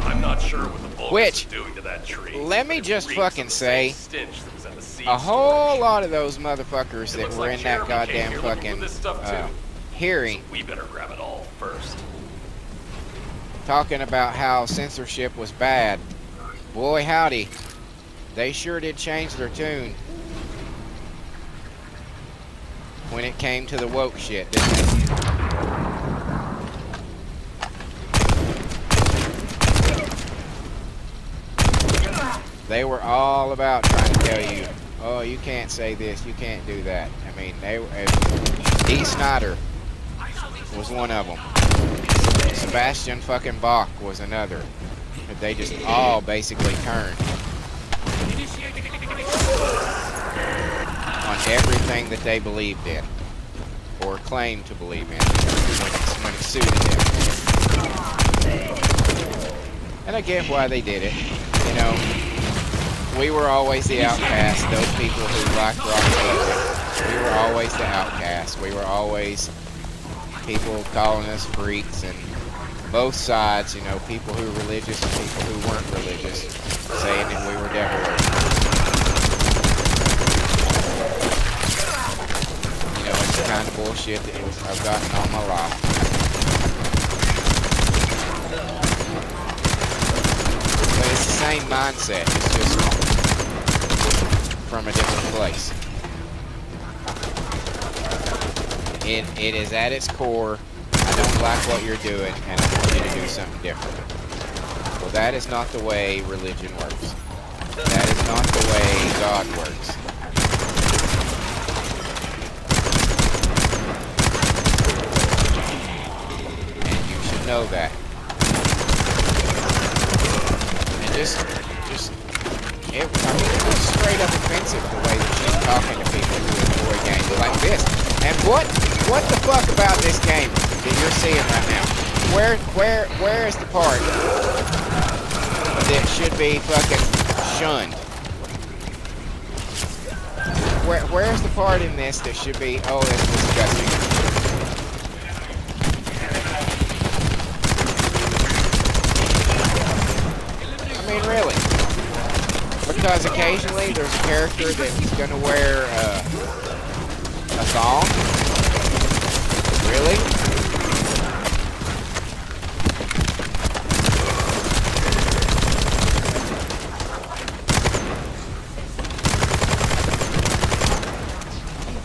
I'm not sure what the bulk is doing to that tree. Let me It just reeks fucking of the same say, stench that was at the seed a whole storage. lot of those motherfuckers It that looks were like in that Jeremy came goddamn here looking for fucking this stuff too. hearing, We better grab it all first. talking about how censorship was bad. Boy, howdy, they sure did change their tune when it came to the woke shit, didn't they? They were all about trying to tell you, oh, you can't say this, you can't do that. I mean, Dee Snider was one of them. Sebastian fucking Bach was another. But they just all basically turned on everything that they believed in or claimed to believe in when it suited them. And I get why they did it. You know, we were always the outcasts. Those people who liked rock music, we were always the outcasts. We were always people calling us freaks, and both sides, you know, people who were religious and people who weren't religious, saying that we were devil worshippers. You know, it's the kind of bullshit that I've gotten all my life. But it's the same mindset. It's just from a different place. It is at its core, I don't like what you're doing, and I want you to do something different. Well, that is not the way religion works. That is not the way God works. And you should know that. And it was straight up offensive the way that she's talking to people who enjoy games like this. And what the fuck about this game that you're seeing right now? Where is the part that should be fucking shunned? Where's the part in this that should be, oh, that's disgusting? I mean, really? Because occasionally there's a character that's gonna wear a thong? Really?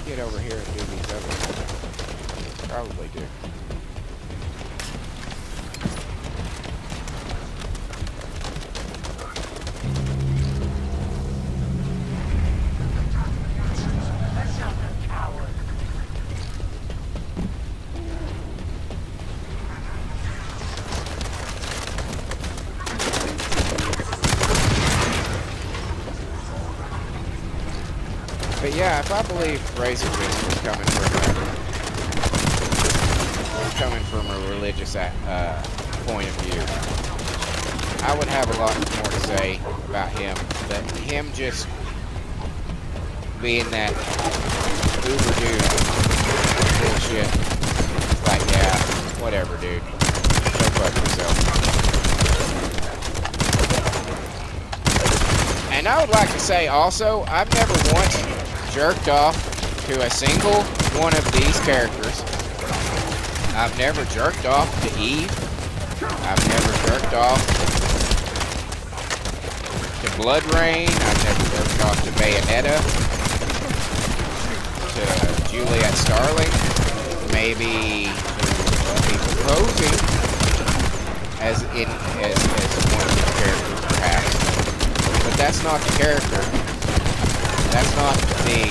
Get over here and do these other ones. Probably do. But yeah, if I believe Razor Fist was coming from a religious point of view, I would have a lot more to say about him. But him just being that uber dude bullshit, like, yeah, whatever, dude. Go fuck yourself. And I would like to say also, I've never once jerked off to a single one of these characters. I've never jerked off to Eve. I've never jerked off to Blood Rain. I've never jerked off to Bayonetta. To Juliet Starling. Maybe to people posing as one of these characters, perhaps. But that's not the character. That's not the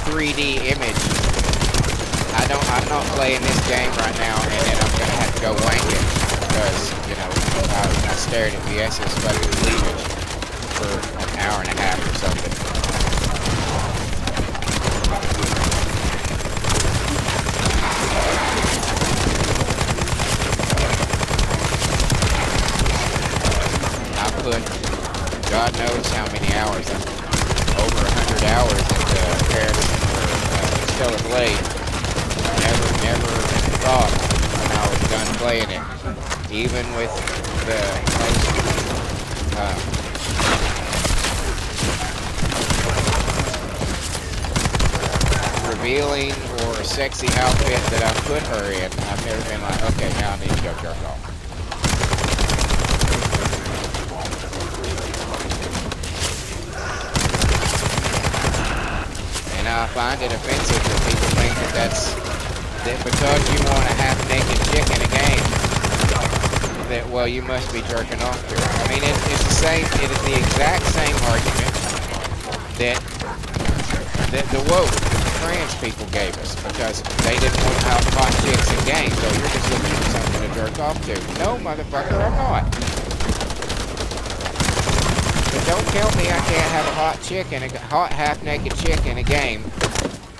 3D image. I'm not playing this game right now, and then I'm gonna have to go wank it because, you know, I stared at VS's fucking cleavage for an hour and a half or something. knows how many hours. I'm over 100 hours into Paris or Stellar Blade. Never thought when I was done playing it, even with the most revealing or sexy outfit that I've put her in, I've never been like, okay, now I need to go jerk off. And I find it offensive that people think that because you want a half-naked chick in a game, that, well, you must be jerking off to her. I mean, it's the same, it is the exact same argument that the woke trans people gave us, because they didn't want hot chicks in games, so you're just looking for something to jerk off to. No, motherfucker, I'm not. But don't tell me I can't have a hot half-naked chick in a game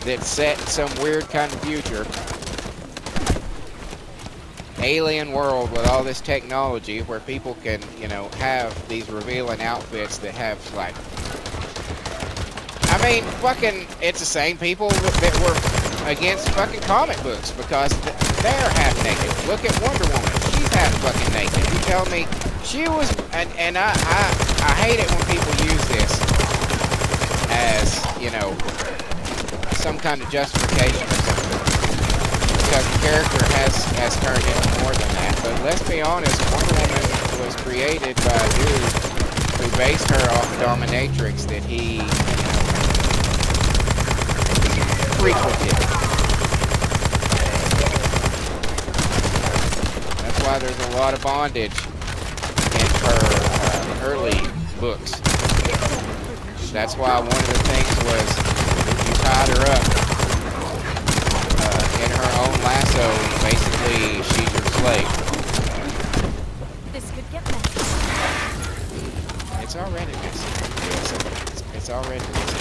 that's set in some weird kind of future, alien world with all this technology where people can, you know, have these revealing outfits that have, like, I mean, fucking, it's the same people that were against fucking comic books because they're half naked. Look at Wonder Woman. She's half fucking naked. You tell me she was, and I hate it when people use this as, you know, some kind of justification or something. Because the character has turned into more than that. But let's be honest, Wonder Woman was created by a dude who based her off a dominatrix that he frequented. That's why there's a lot of bondage in her early books. That's why one of the things was you tied her up in her own lasso. Basically, she's your slave. This could get messy. It's already messy. It's already messy.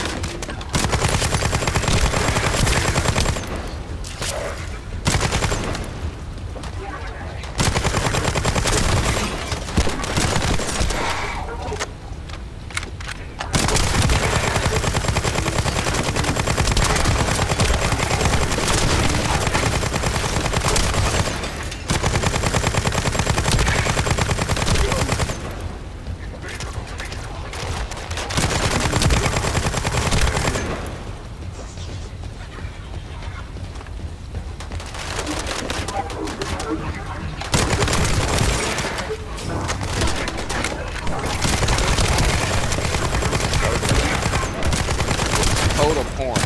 Total porn.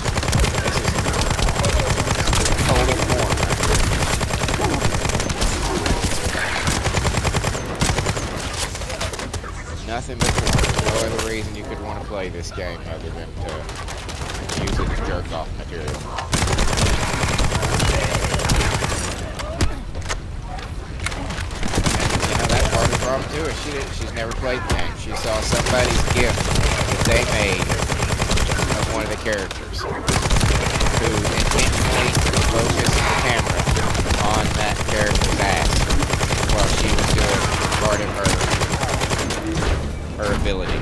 This is total porn. Nothing but porn. There's no other reason you could want to play this game other than to use it as jerk-off material. And, you know, that's part of the problem too. Is she's never played the game. She saw somebody's gift that they made of one of the characters who intentionally focused the camera on that character's ass while she was doing part of her ability.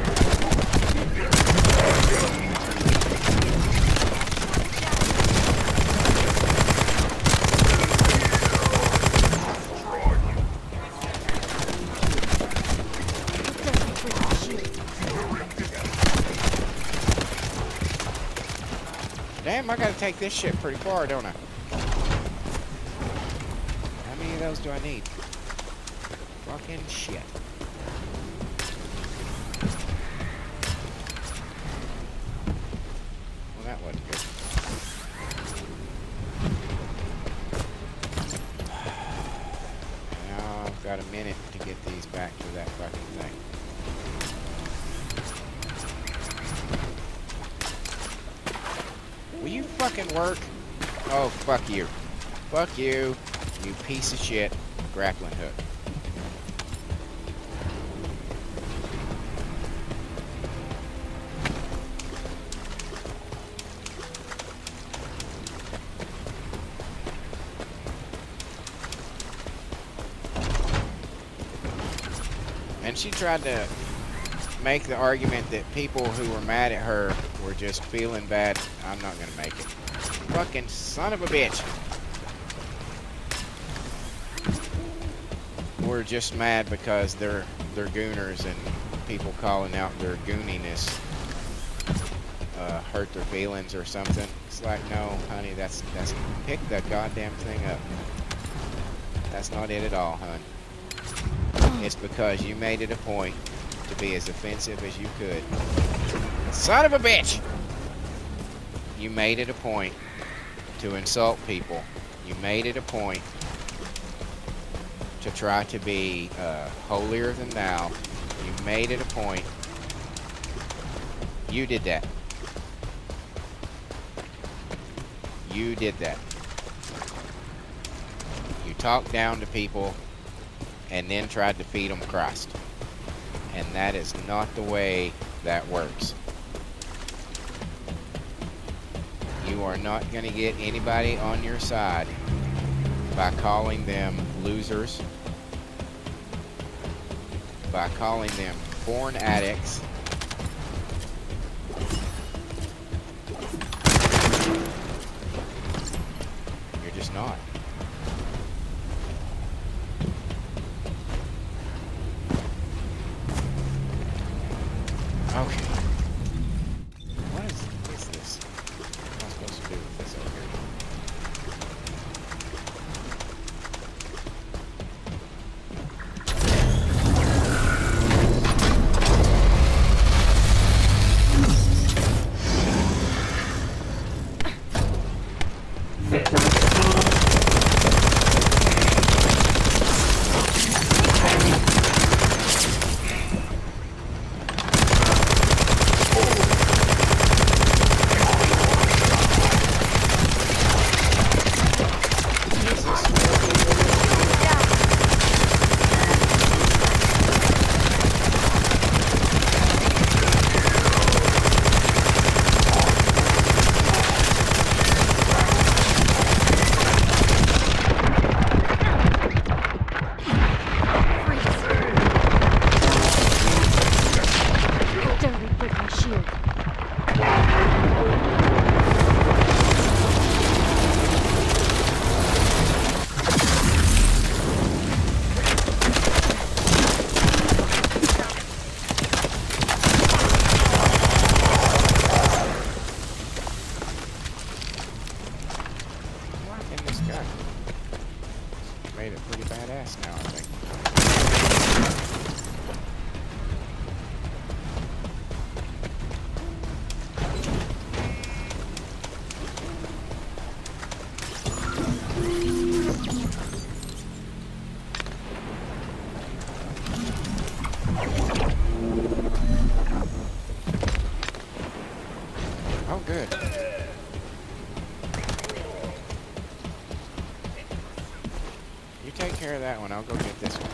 Damn, I gotta take this shit pretty far, don't I? How many of those do I need? Fucking shit. Well, that wasn't good. Now I've got a minute to get these back to that fucking thing. Will you fucking work? Oh, fuck you. Fuck you, you piece of shit grappling hook. And she tried to make the argument that people who were mad at her were just feeling bad, I'm not gonna make it. Fucking son of a bitch. We're just mad because they're gooners and people calling out their gooniness hurt their feelings or something. It's like, no, honey, that's pick the goddamn thing up. That's not it at all, hun. It's because you made it a point to be as offensive as you could. Son of a bitch! You made it a point to insult people. You made it a point to try to be holier than thou. You made it a point. You did that. You did that. You talked down to people and then tried to feed them Christ. And that is not the way that works. You are not going to get anybody on your side by calling them losers, by calling them porn addicts, you're just not. Okay. What is this? What am I supposed to do with this over here? Made it pretty badass now, I think. Oh, good. You take care of that one. I'll go get this one.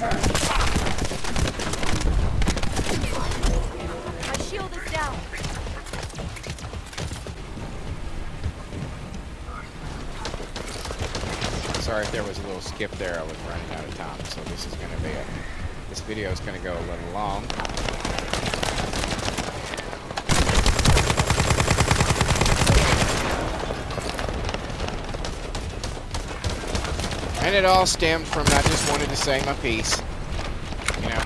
My shield is down. Sorry if there was a little skip there. I was running out of time, so this is going to be this video is going to go a little long. And it all stemmed from I just wanted to say my piece, you know.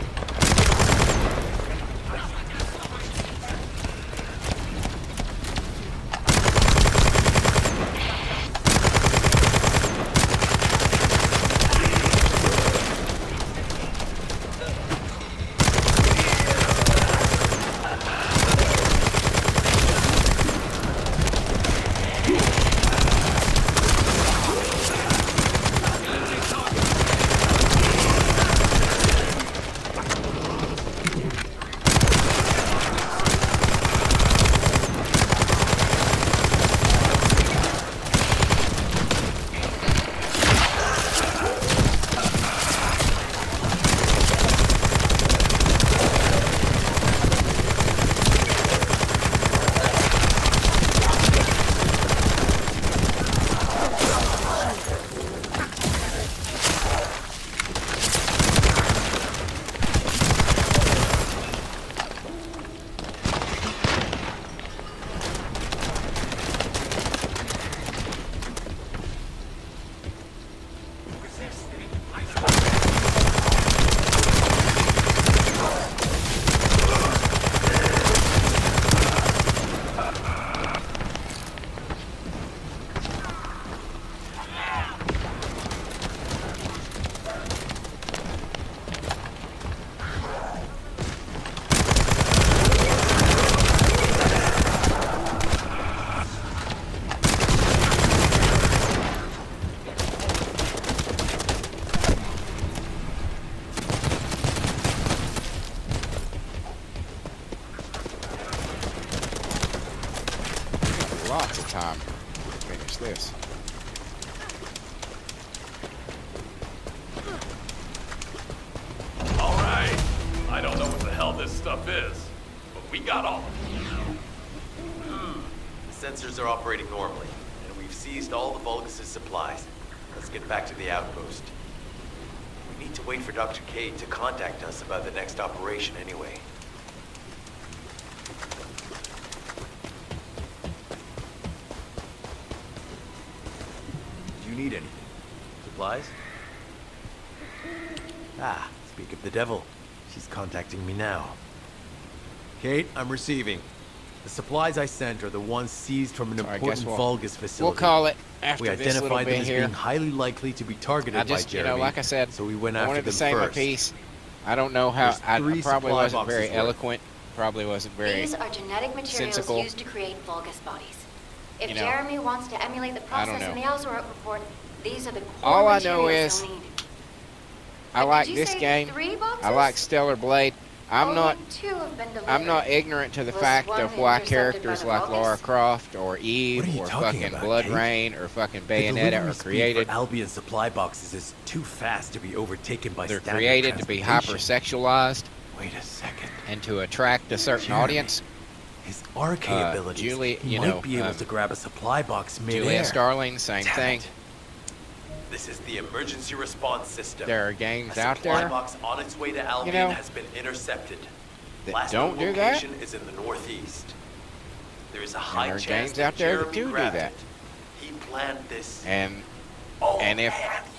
Lots of time to finish this. All right. I don't know what the hell this stuff is, but we got all of it. The sensors are operating normally, and we've seized all the Vulgus' supplies. Let's get back to the outpost. We need to wait for Dr. Cade to contact us about the next operation anyway. Do you need anything? Supplies? Ah, speak of the devil. She's contacting me now. Kate, I'm receiving. The supplies I sent are the ones seized from an So I important guess Vulgus facility. We'll call it after We this little identified them bit as here. being highly likely to be targeted I just, by Jeremy. you know, like I said, so we went I after wanted them to say my first. piece. I don't know how. There's I three probably supply wasn't very boxes worth. eloquent. Probably wasn't very. These are genetic materials sensical. used to create Vulgus bodies. If You know, Jeremy wants to emulate the I don't process in know. the Ellsworth report, these are the core All I know materials is he'll need. I But like did you this say game. 3 boxes? I like Stellar Blade. I'm Only not. 2 have been delivered. I'm not ignorant to the Was fact one of why intercepted characters by the like Vulgus? Lara Croft or What are Eve you or talking fucking about, Blood Kate? Rain or fucking The Bayonetta delivery are speed created. for Albion supply boxes is too fast to be overtaken by They're standard created to be transportation. hypersexualized Wait a second. and to attract a certain Jeremy, audience. His RK abilities. Julie, he you might know, be able to grab a supply box midair. Julia Starling, same Damn thing. it. This is the emergency response system. There are games A out supply there box on its way to Albion know, has been intercepted. that Last don't known do that. location is in the northeast. There is a high there are chance games that out there that Jeremy do grabbed that. it. He planned this. And Oh, and man,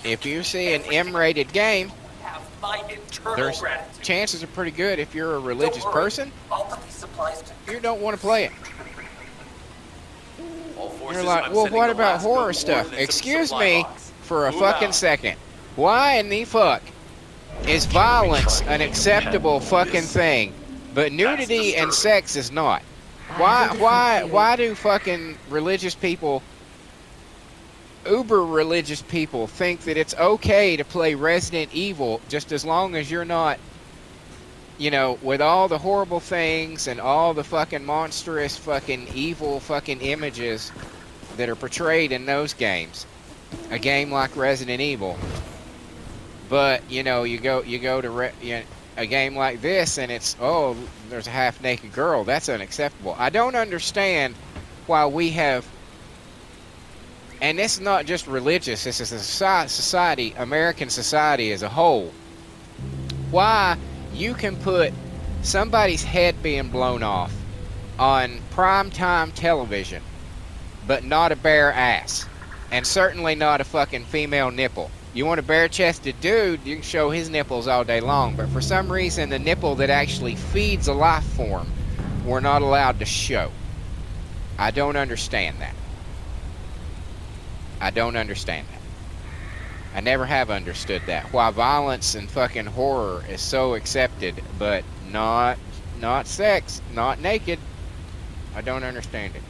if you see an M-rated game, have my internal there's gratitude. chances are pretty good if you're a religious Don't worry, person, I'll put these supplies to you don't want to play it. all forces. You're like, I'm well, sending what the about last known horror stuff? coordinates of the Excuse supply me box. for a Move fucking out. second. Why in the fuck is violence an acceptable fucking thing, but nudity and sex is not? Why do fucking religious people, uber religious people, think that it's okay to play Resident Evil just as long as you're not, you know, with all the horrible things and all the fucking monstrous fucking evil fucking images that are portrayed in those games? A game like Resident Evil. But you know, you go to a game like this, and it's, oh, there's a half-naked girl. That's unacceptable. I don't understand why we have, and this is not just religious. This is a society, American society as a whole. Why you can put somebody's head being blown off on primetime television, but not a bare ass, and certainly not a fucking female nipple. You want a bare-chested dude, you can show his nipples all day long, but for some reason the nipple that actually feeds a life form, we're not allowed to show. I don't understand that. I don't understand that. I never have understood that. Why violence and fucking horror is so accepted, but not sex, not naked. I don't understand it.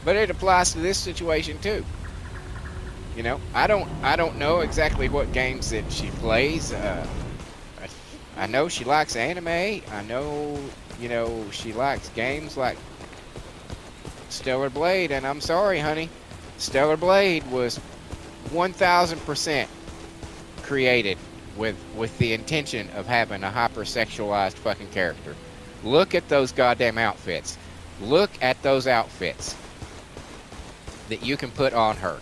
But it applies to this situation too. You know, I don't know exactly what games that she plays. I know she likes anime. I know, you know, she likes games like Stellar Blade, and I'm sorry, honey, Stellar Blade was 1000% created with the intention of having a hypersexualized fucking character. Look at those goddamn outfits. Look at those outfits that you can put on her.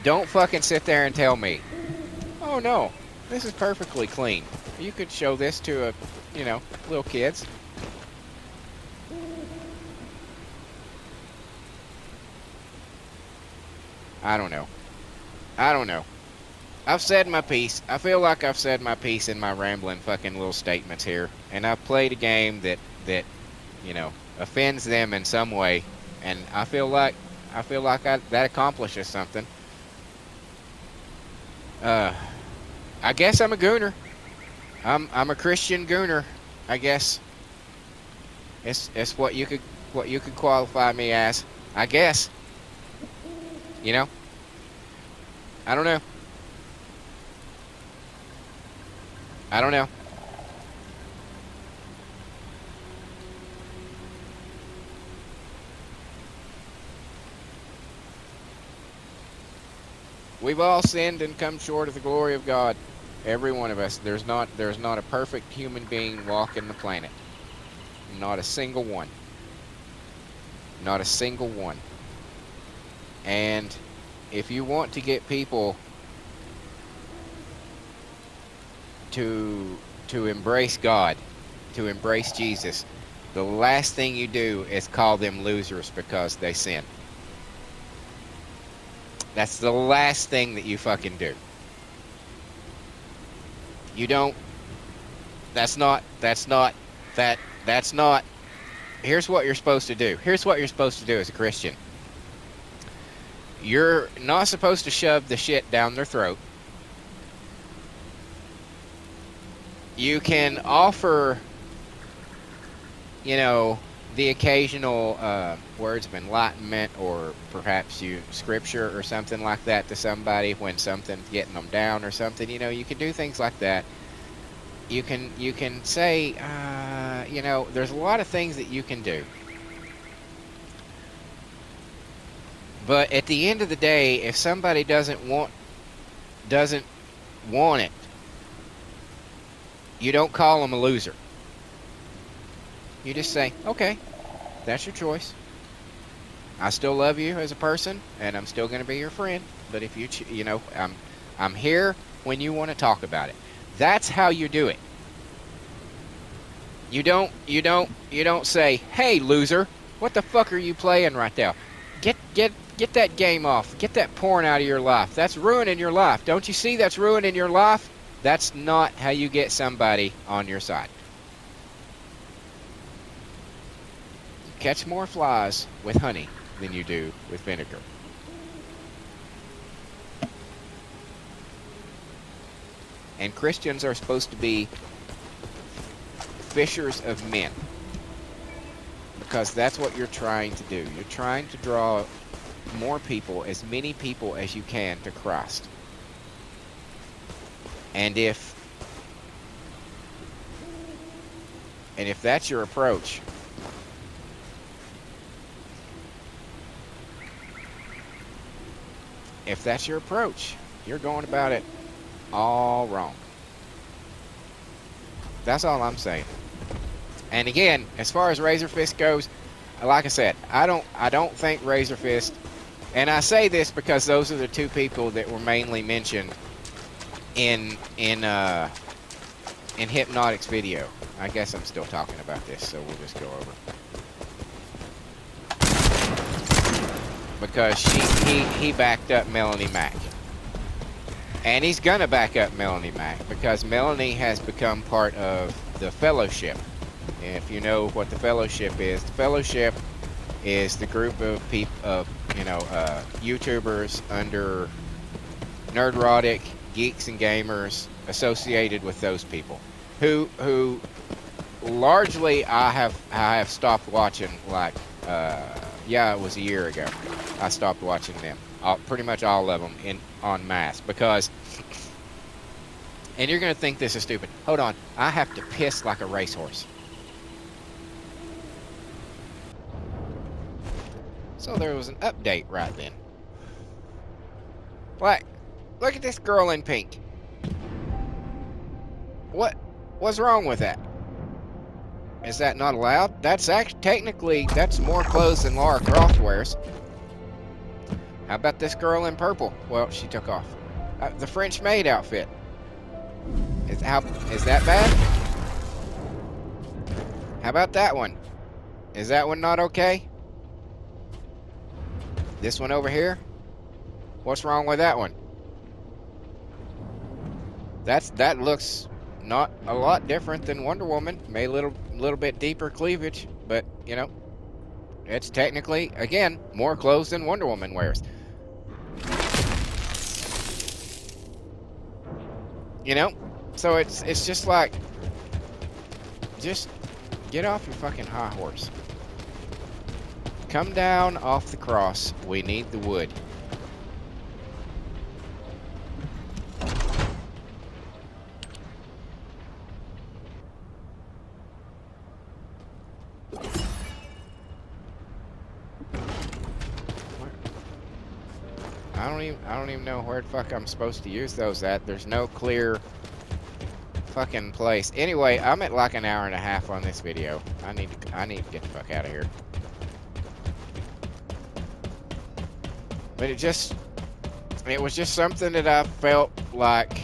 Don't fucking sit there and tell me, oh no, this is perfectly clean. You could show this to you know, little kids. I don't know. I've said my piece. I feel like I've said my piece in my rambling fucking little statements here, and I've played a game that you know, offends them in some way, and I feel like that accomplishes something. I guess I'm a gooner. I'm a Christian gooner, I guess. It's what you could qualify me as, I guess. You know? I don't know. We've all sinned and come short of the glory of God. Every one of us. There's not a perfect human being walking the planet. Not a single one. Not a single one. And if you want to get people to embrace God, to embrace Jesus, the last thing you do is call them losers because they sin. That's the last thing that you fucking do. You don't. That's not. Here's what you're supposed to do. Here's what you're supposed to do as a Christian. You're not supposed to shove the shit down their throat. You can offer, you know, the occasional words of enlightenment, or perhaps scripture or something like that to somebody when something's getting them down or something. You know, you can do things like that. You can say, you know, there's a lot of things that you can do. But at the end of the day, if somebody doesn't want it, you don't call them a loser. You just say, okay, that's your choice. I still love you as a person, and I'm still going to be your friend. But if you know, I'm here when you want to talk about it. That's how you do it. You don't say, hey, loser, what the fuck are you playing right now? Get that game off. Get that porn out of your life. That's ruining your life. Don't you see that's ruining your life? That's not how you get somebody on your side. You catch more flies with honey than you do with vinegar. And Christians are supposed to be fishers of men, because that's what you're trying to do. You're trying to draw more people, as many people as you can, to Christ. And if that's your approach, if that's your approach, you're going about it all wrong. That's all I'm saying. And again, as far as Razor Fist goes, like I said, I don't think Razor Fist, and I say this because those are the two people that were mainly mentioned in Hypnotic's video. I guess I'm still talking about this, so we'll just go over. Because he backed up Melanie Mack. And he's gonna back up Melanie Mack because Melanie has become part of the Fellowship. If you know what the Fellowship is the group of people, YouTubers under Nerdrotic, geeks and gamers associated with those people, who largely I have stopped watching. Like, it was a year ago. I stopped watching them. Pretty much all of them en masse because. And you're gonna think this is stupid. Hold on, I have to piss like a racehorse. So there was an update right then. Like, look at this girl in pink. What's wrong with that? Is that not allowed? That's technically more clothes than Lara Croft wears. How about this girl in purple? Well, she took off. The French maid outfit. Is that bad? How about that one? Is that one not okay? This one over here? What's wrong with that one? That looks not a lot different than Wonder Woman. Maybe a little bit deeper cleavage, but you know, it's technically again more clothes than Wonder Woman wears. You know, so it's just like, just get off your fucking high horse. Come down off the cross. We need the wood. I don't even know where the fuck I'm supposed to use those at. There's no clear fucking place. Anyway, I'm at like an hour and a half on this video. I need to get the fuck out of here. But it was just something that I felt like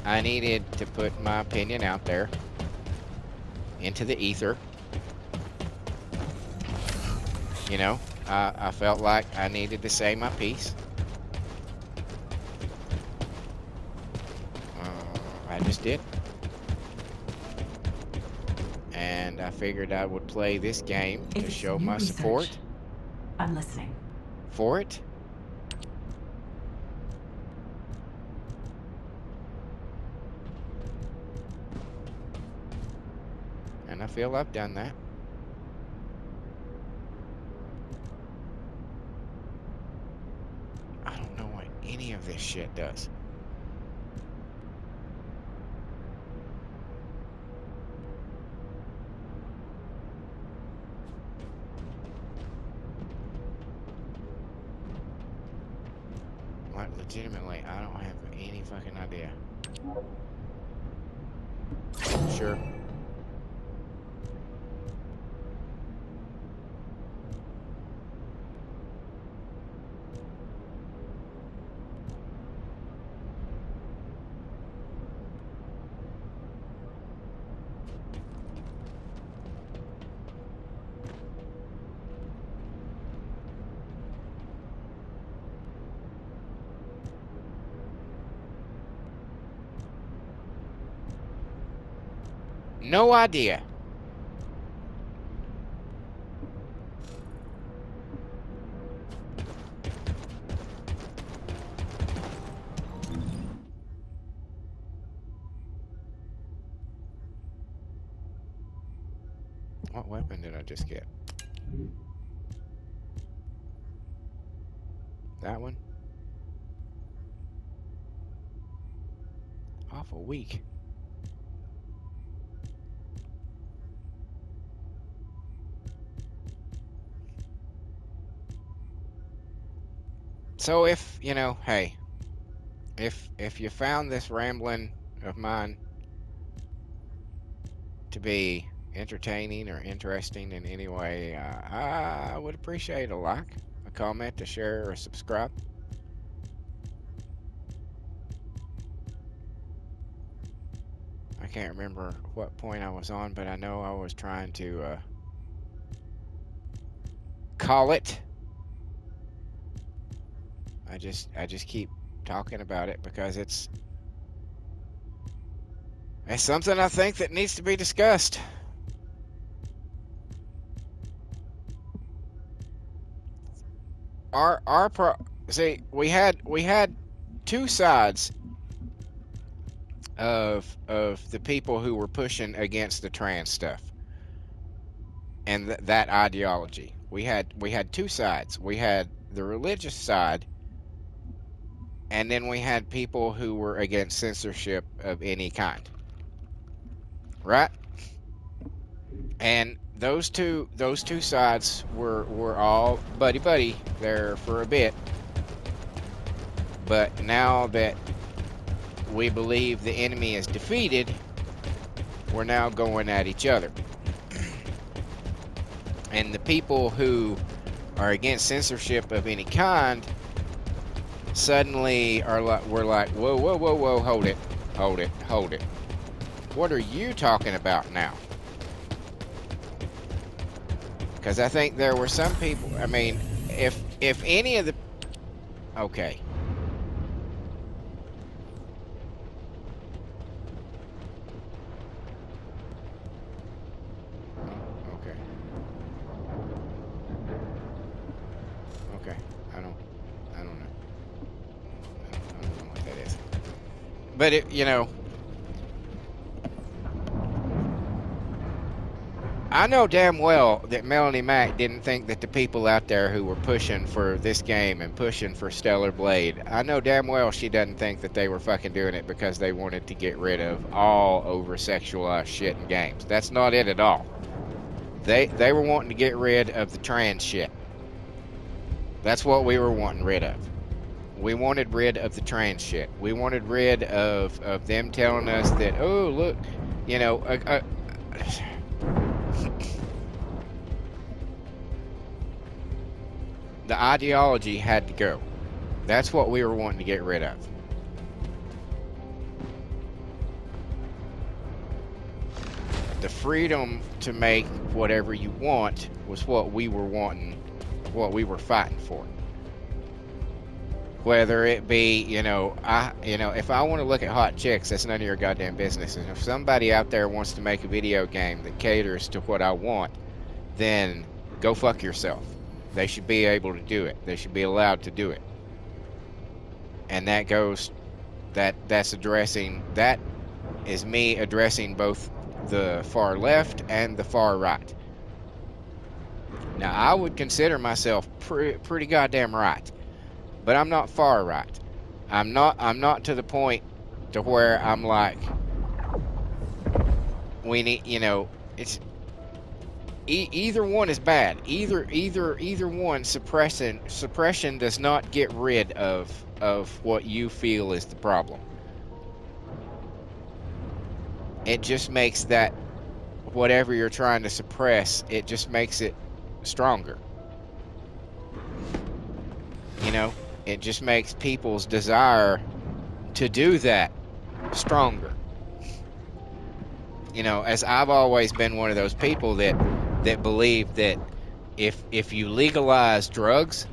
I needed to put my opinion out there into the ether. You know, I felt like I needed to say my piece. I just did. And I figured I would play this game to show my support. I'm listening. For it. And I feel I've done that. I don't know what any of this shit does. Like, legitimately, I don't have any fucking idea. Sure. No idea. What weapon did I just get? That one? Awful weak. So if, you know, hey, if you found this rambling of mine to be entertaining or interesting in any way, I would appreciate a like, a comment, a share, or a subscribe. I can't remember what point I was on, but I know I was trying to call it. I just keep talking about it because it's something I think that needs to be discussed. See, we had two sides of the people who were pushing against the trans stuff and that ideology. We had two sides. We had the religious side, and then we had people who were against censorship of any kind. Right? And those two sides were all buddy there for a bit. But now that we believe the enemy is defeated, we're now going at each other. And the people who are against censorship of any kind suddenly we're like, whoa, hold it. What are you talking about now? Because I think there were some people, I mean, if any of the, okay. Okay, I don't know. I don't know what that is. But it, you know, I know damn well that Melanie Mack didn't think that the people out there who were pushing for this game and pushing for Stellar Blade, I know damn well she doesn't think that they were fucking doing it because they wanted to get rid of all over-sexualized shit in games. That's not it at all. They were wanting to get rid of the trans shit. That's what we were wanting rid of. We wanted rid of the trans shit. We wanted rid of them telling us that, oh, look, you know, the ideology had to go. That's what we were wanting to get rid of. The freedom to make whatever you want was what we were wanting, what we were fighting for. Whether it be, you know, if I want to look at hot chicks, that's none of your goddamn business. And if somebody out there wants to make a video game that caters to what I want, then go fuck yourself. They should be able to do it. They should be allowed to do it. And that goes, that is me addressing both the far left and the far right. Now, I would consider myself pretty goddamn right, but I'm not far right. I'm not to the point to where I'm like, we need, you know, it's either one is bad. Either one, suppression does not get rid of what you feel is the problem. It just makes that whatever you're trying to suppress, it just makes it stronger. You know, it just makes people's desire to do that stronger. You know, as I've always been one of those people that believe that if you legalize drugs,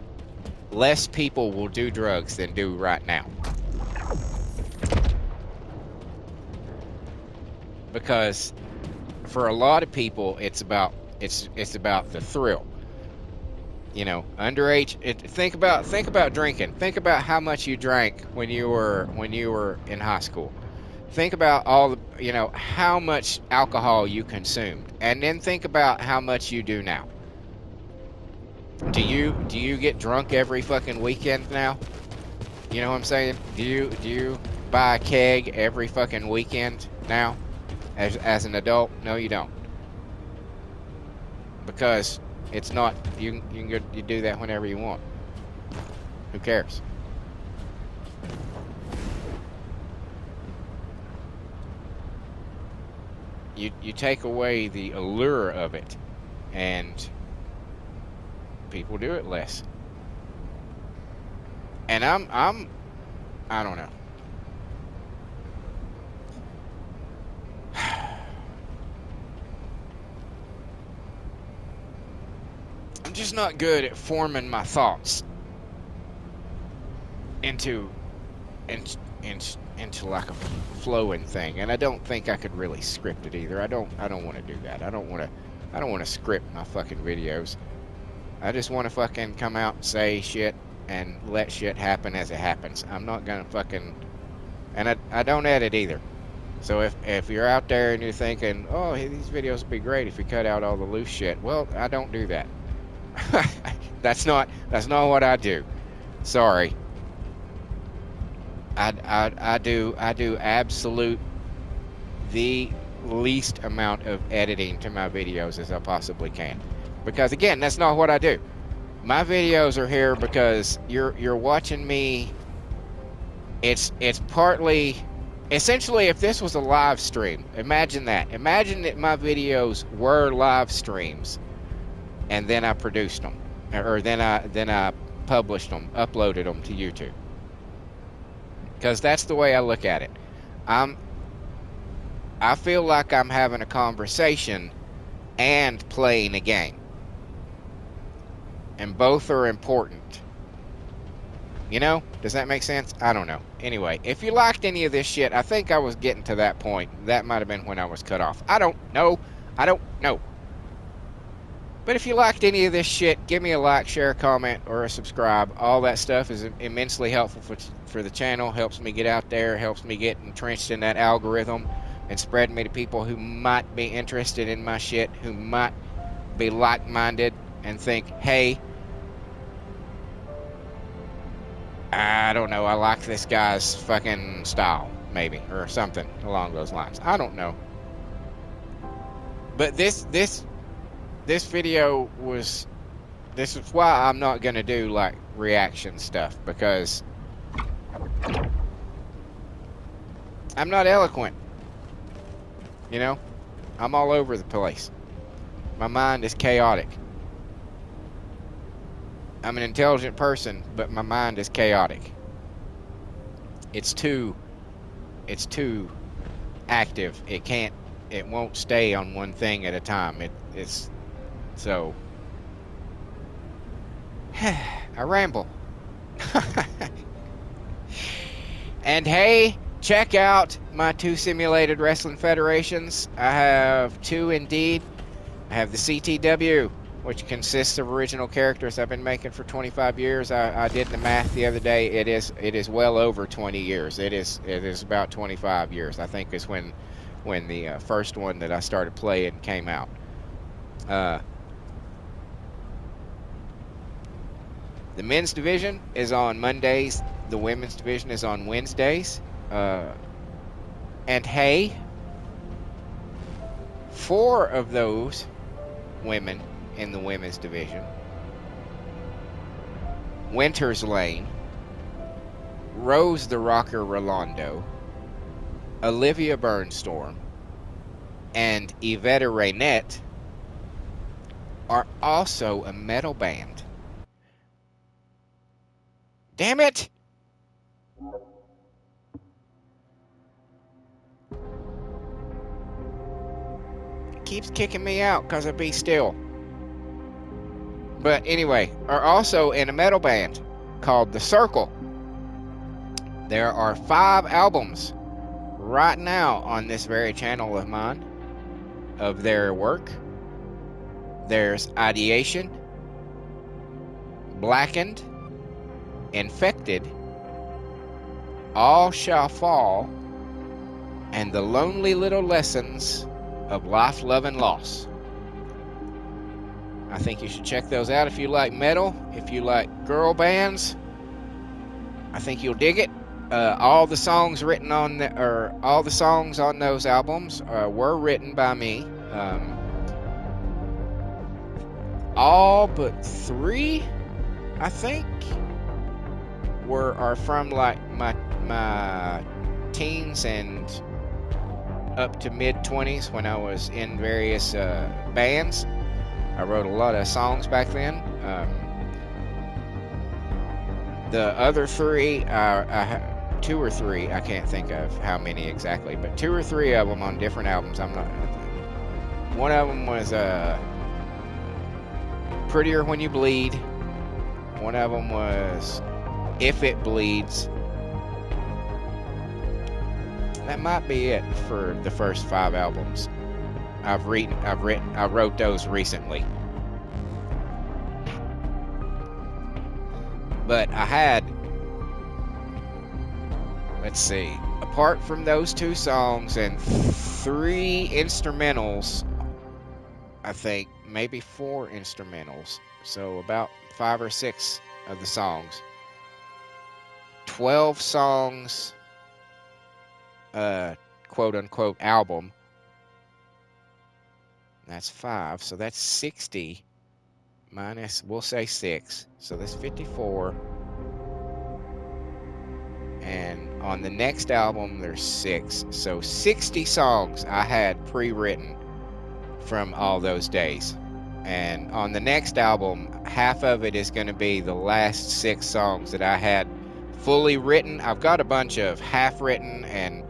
less people will do drugs than do right now. Because for a lot of people, it's about the thrill. You know, underage. Think about drinking. Think about how much you drank when you were in high school. Think about all the, you know, how much alcohol you consumed, and then think about how much you do now. Do you get drunk every fucking weekend now? You know what I'm saying? Do you buy a keg every fucking weekend now? As an adult, no, you don't. Because it's not, you do that whenever you want. Who cares? You take away the allure of it, and people do it less. And I don't know. I'm just not good at forming my thoughts into like a flowing thing, and I don't think I could really script it either. I don't want to do that. I don't want to script my fucking videos. I just want to fucking come out and say shit and let shit happen as it happens. I'm not gonna fucking, and I don't edit either. So if you're out there and you're thinking, oh, hey, these videos would be great if you cut out all the loose shit, well, I don't do that. That's not what I do. Sorry. I do absolute the least amount of editing to my videos as I possibly can, because again, that's not what I do. My videos are here because you're watching me. It's partly, essentially, if this was a live stream, imagine that. Imagine that my videos were live streams, and then I produced them, or then I published them, uploaded them to YouTube. Because that's the way I look at it. I feel like I'm having a conversation and playing a game. And both are important. You know? Does that make sense? I don't know. Anyway, if you liked any of this shit, I think I was getting to that point. That might have been when I was cut off. I don't know. But if you liked any of this shit, give me a like, share, a comment, or a subscribe. All that stuff is immensely helpful for the channel. Helps me get out there. Helps me get entrenched in that algorithm and spread me to people who might be interested in my shit, who might be like-minded and think, hey, I don't know, I like this guy's fucking style, maybe, or something along those lines. I don't know. But this video was, this is why I'm not gonna do like reaction stuff, because I'm not eloquent. You know, I'm all over the place. My mind is chaotic. I'm an intelligent person, but my mind is chaotic. It's too active. It won't stay on one thing at a time. It's so I ramble. And hey, check out my 2 simulated wrestling federations. I have 2 indeed. I have the CTW, which consists of original characters I've been making for 25 years. I did the math the other day. It is well over 20 years. It is about 25 years. I think is when the first one that I started playing came out. The men's division is on Mondays. The women's division is on Wednesdays. And hey, 4 of those women in the women's division, Winter's Lane, Rose the Rocker Rolando, Olivia Burnstorm, and Yvette Raynette, are also a metal band. Damn it! It keeps kicking me out because I be still. But anyway, are also in a metal band called The Circle. There are 5 albums right now on this very channel of mine of their work. There's Ideation, Blackened, Infected, All Shall Fall, and The Lonely Little Lessons of Life, Love, and Loss. I think you should check those out if you like metal, if you like girl bands. I think you'll dig it. All the songs written on all the songs on those albums were written by me. All but 3, I think. are from like my teens and up to mid-20s when I was in various bands. I wrote a lot of songs back then. The other three, two or three, I can't think of how many exactly, but 2 or 3 of them on different albums. One of them was Prettier When You Bleed. One of them was If It Bleeds. That might be it for the first 5 albums. I wrote those recently. But I had, let's see, apart from those 2 songs and 3 instrumentals, I think maybe 4 instrumentals, so about 5 or 6 of the songs, 12 songs, quote unquote album. That's 5, so that's 60 minus, we'll say 6, so that's 54. And on the next album there's 6, so 60 songs I had pre-written from all those days. And on the next album, half of it is going to be the last 6 songs that I had fully written. I've got a bunch of half written and,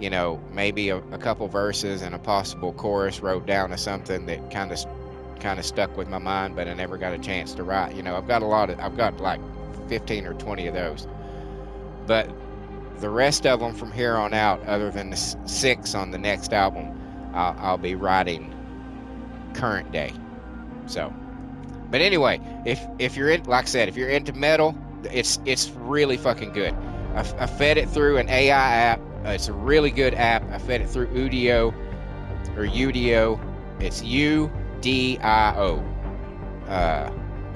you know, maybe a couple verses and a possible chorus wrote down or something that kind of stuck with my mind, but I never got a chance to write. You know, I've got like 15 or 20 of those. But the rest of them from here on out, other than the 6 on the next album, I'll be writing current day. So, but anyway, if you're in, like I said, if you're into metal, it's really fucking good. I fed it through an AI app. It's a really good app. I fed it through Udio. It's UDIO.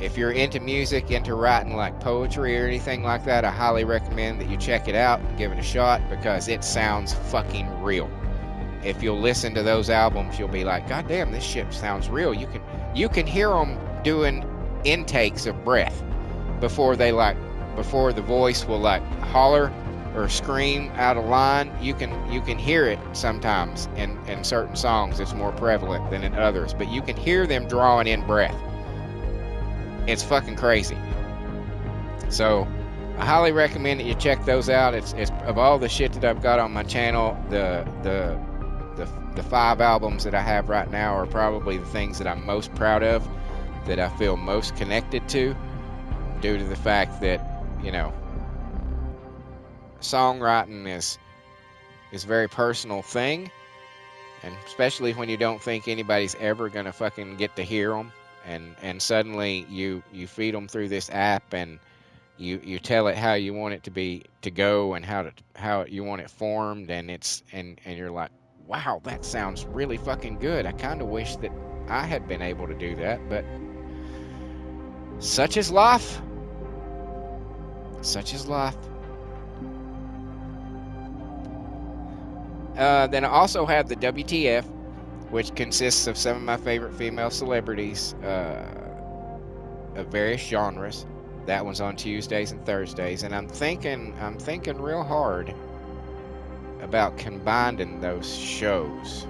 If you're into music, into writing like poetry or anything like that, I highly recommend that you check it out and give it a shot, because it sounds fucking real. If you'll listen to those albums, you'll be like, God damn, this shit sounds real. You can hear them doing intakes of breath before the voice will like holler or scream out of line. You can hear it sometimes in certain songs. It's more prevalent than in others, but you can hear them drawing in breath. It's fucking crazy. So I highly recommend that you check those out. It's of all the shit that I've got on my channel, the 5 albums that I have right now are probably the things that I'm most proud of, that I feel most connected to, due to the fact that, you know, songwriting is a very personal thing, and especially when you don't think anybody's ever gonna fucking get to hear them, and suddenly you feed them through this app, and you tell it how you want it to go and how you want it formed, and you're like, wow, that sounds really fucking good. I kind of wish that I had been able to do that, but such is life. Such is life. Then I also have the WTF, which consists of some of my favorite female celebrities of various genres. That one's on Tuesdays and Thursdays, and I'm thinking real hard about combining those shows,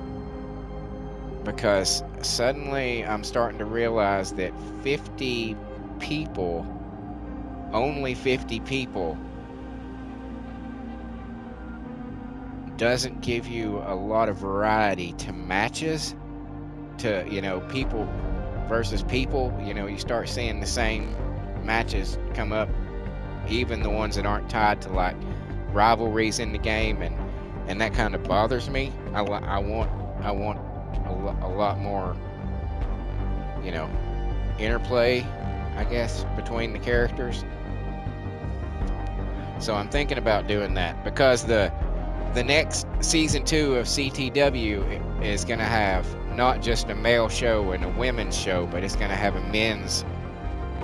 because suddenly I'm starting to realize that only 50 people doesn't give you a lot of variety to matches, to, you know, people versus people. You know, you start seeing the same matches come up, even the ones that aren't tied to like rivalries in the game, and that kind of bothers me. I want a lot more, you know, interplay, I guess, between the characters. So I'm thinking about doing that, because the next season 2 of CTW is going to have not just a male show and a women's show, but it's going to have a men's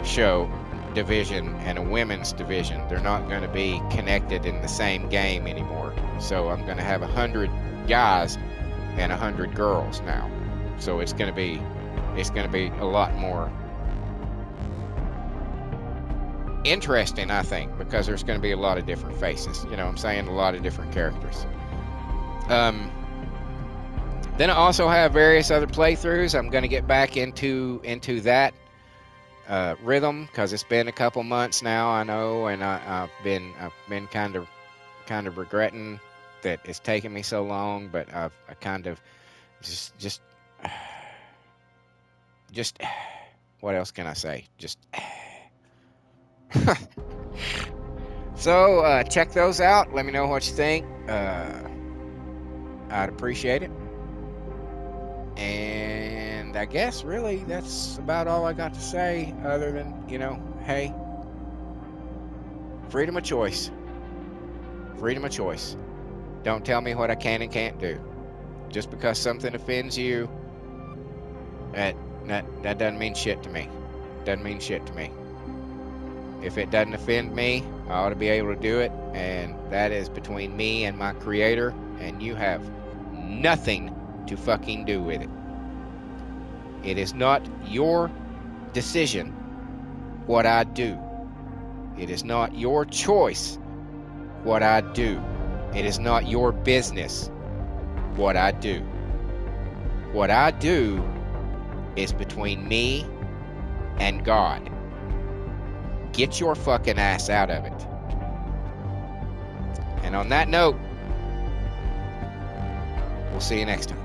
show division and a women's division. They're not going to be connected in the same game anymore. So I'm going to have 100 guys and 100 girls now. So it's going to be a lot more interesting, I think, because there's going to be a lot of different faces. You know what I'm saying? A lot of different characters. Then I also have various other playthroughs. I'm going to get back into that rhythm because it's been a couple months now, I know, and I've been kind of regretting that it's taken me so long, but I kind of just what else can I say? Just so check those out. Let me know what you think. I'd appreciate it. And I guess really that's about all I got to say, other than, you know, hey, freedom of choice. Freedom of choice. Don't tell me what I can and can't do. Just because something offends you, that doesn't mean shit to me. Doesn't mean shit to me. If it doesn't offend me, I ought to be able to do it, and that is between me and my creator, and you have nothing to fucking do with it. It is not your decision what I do. It is not your choice what I do. It is not your business what I do. What I do is between me and God. Get your fucking ass out of it. And on that note, we'll see you next time.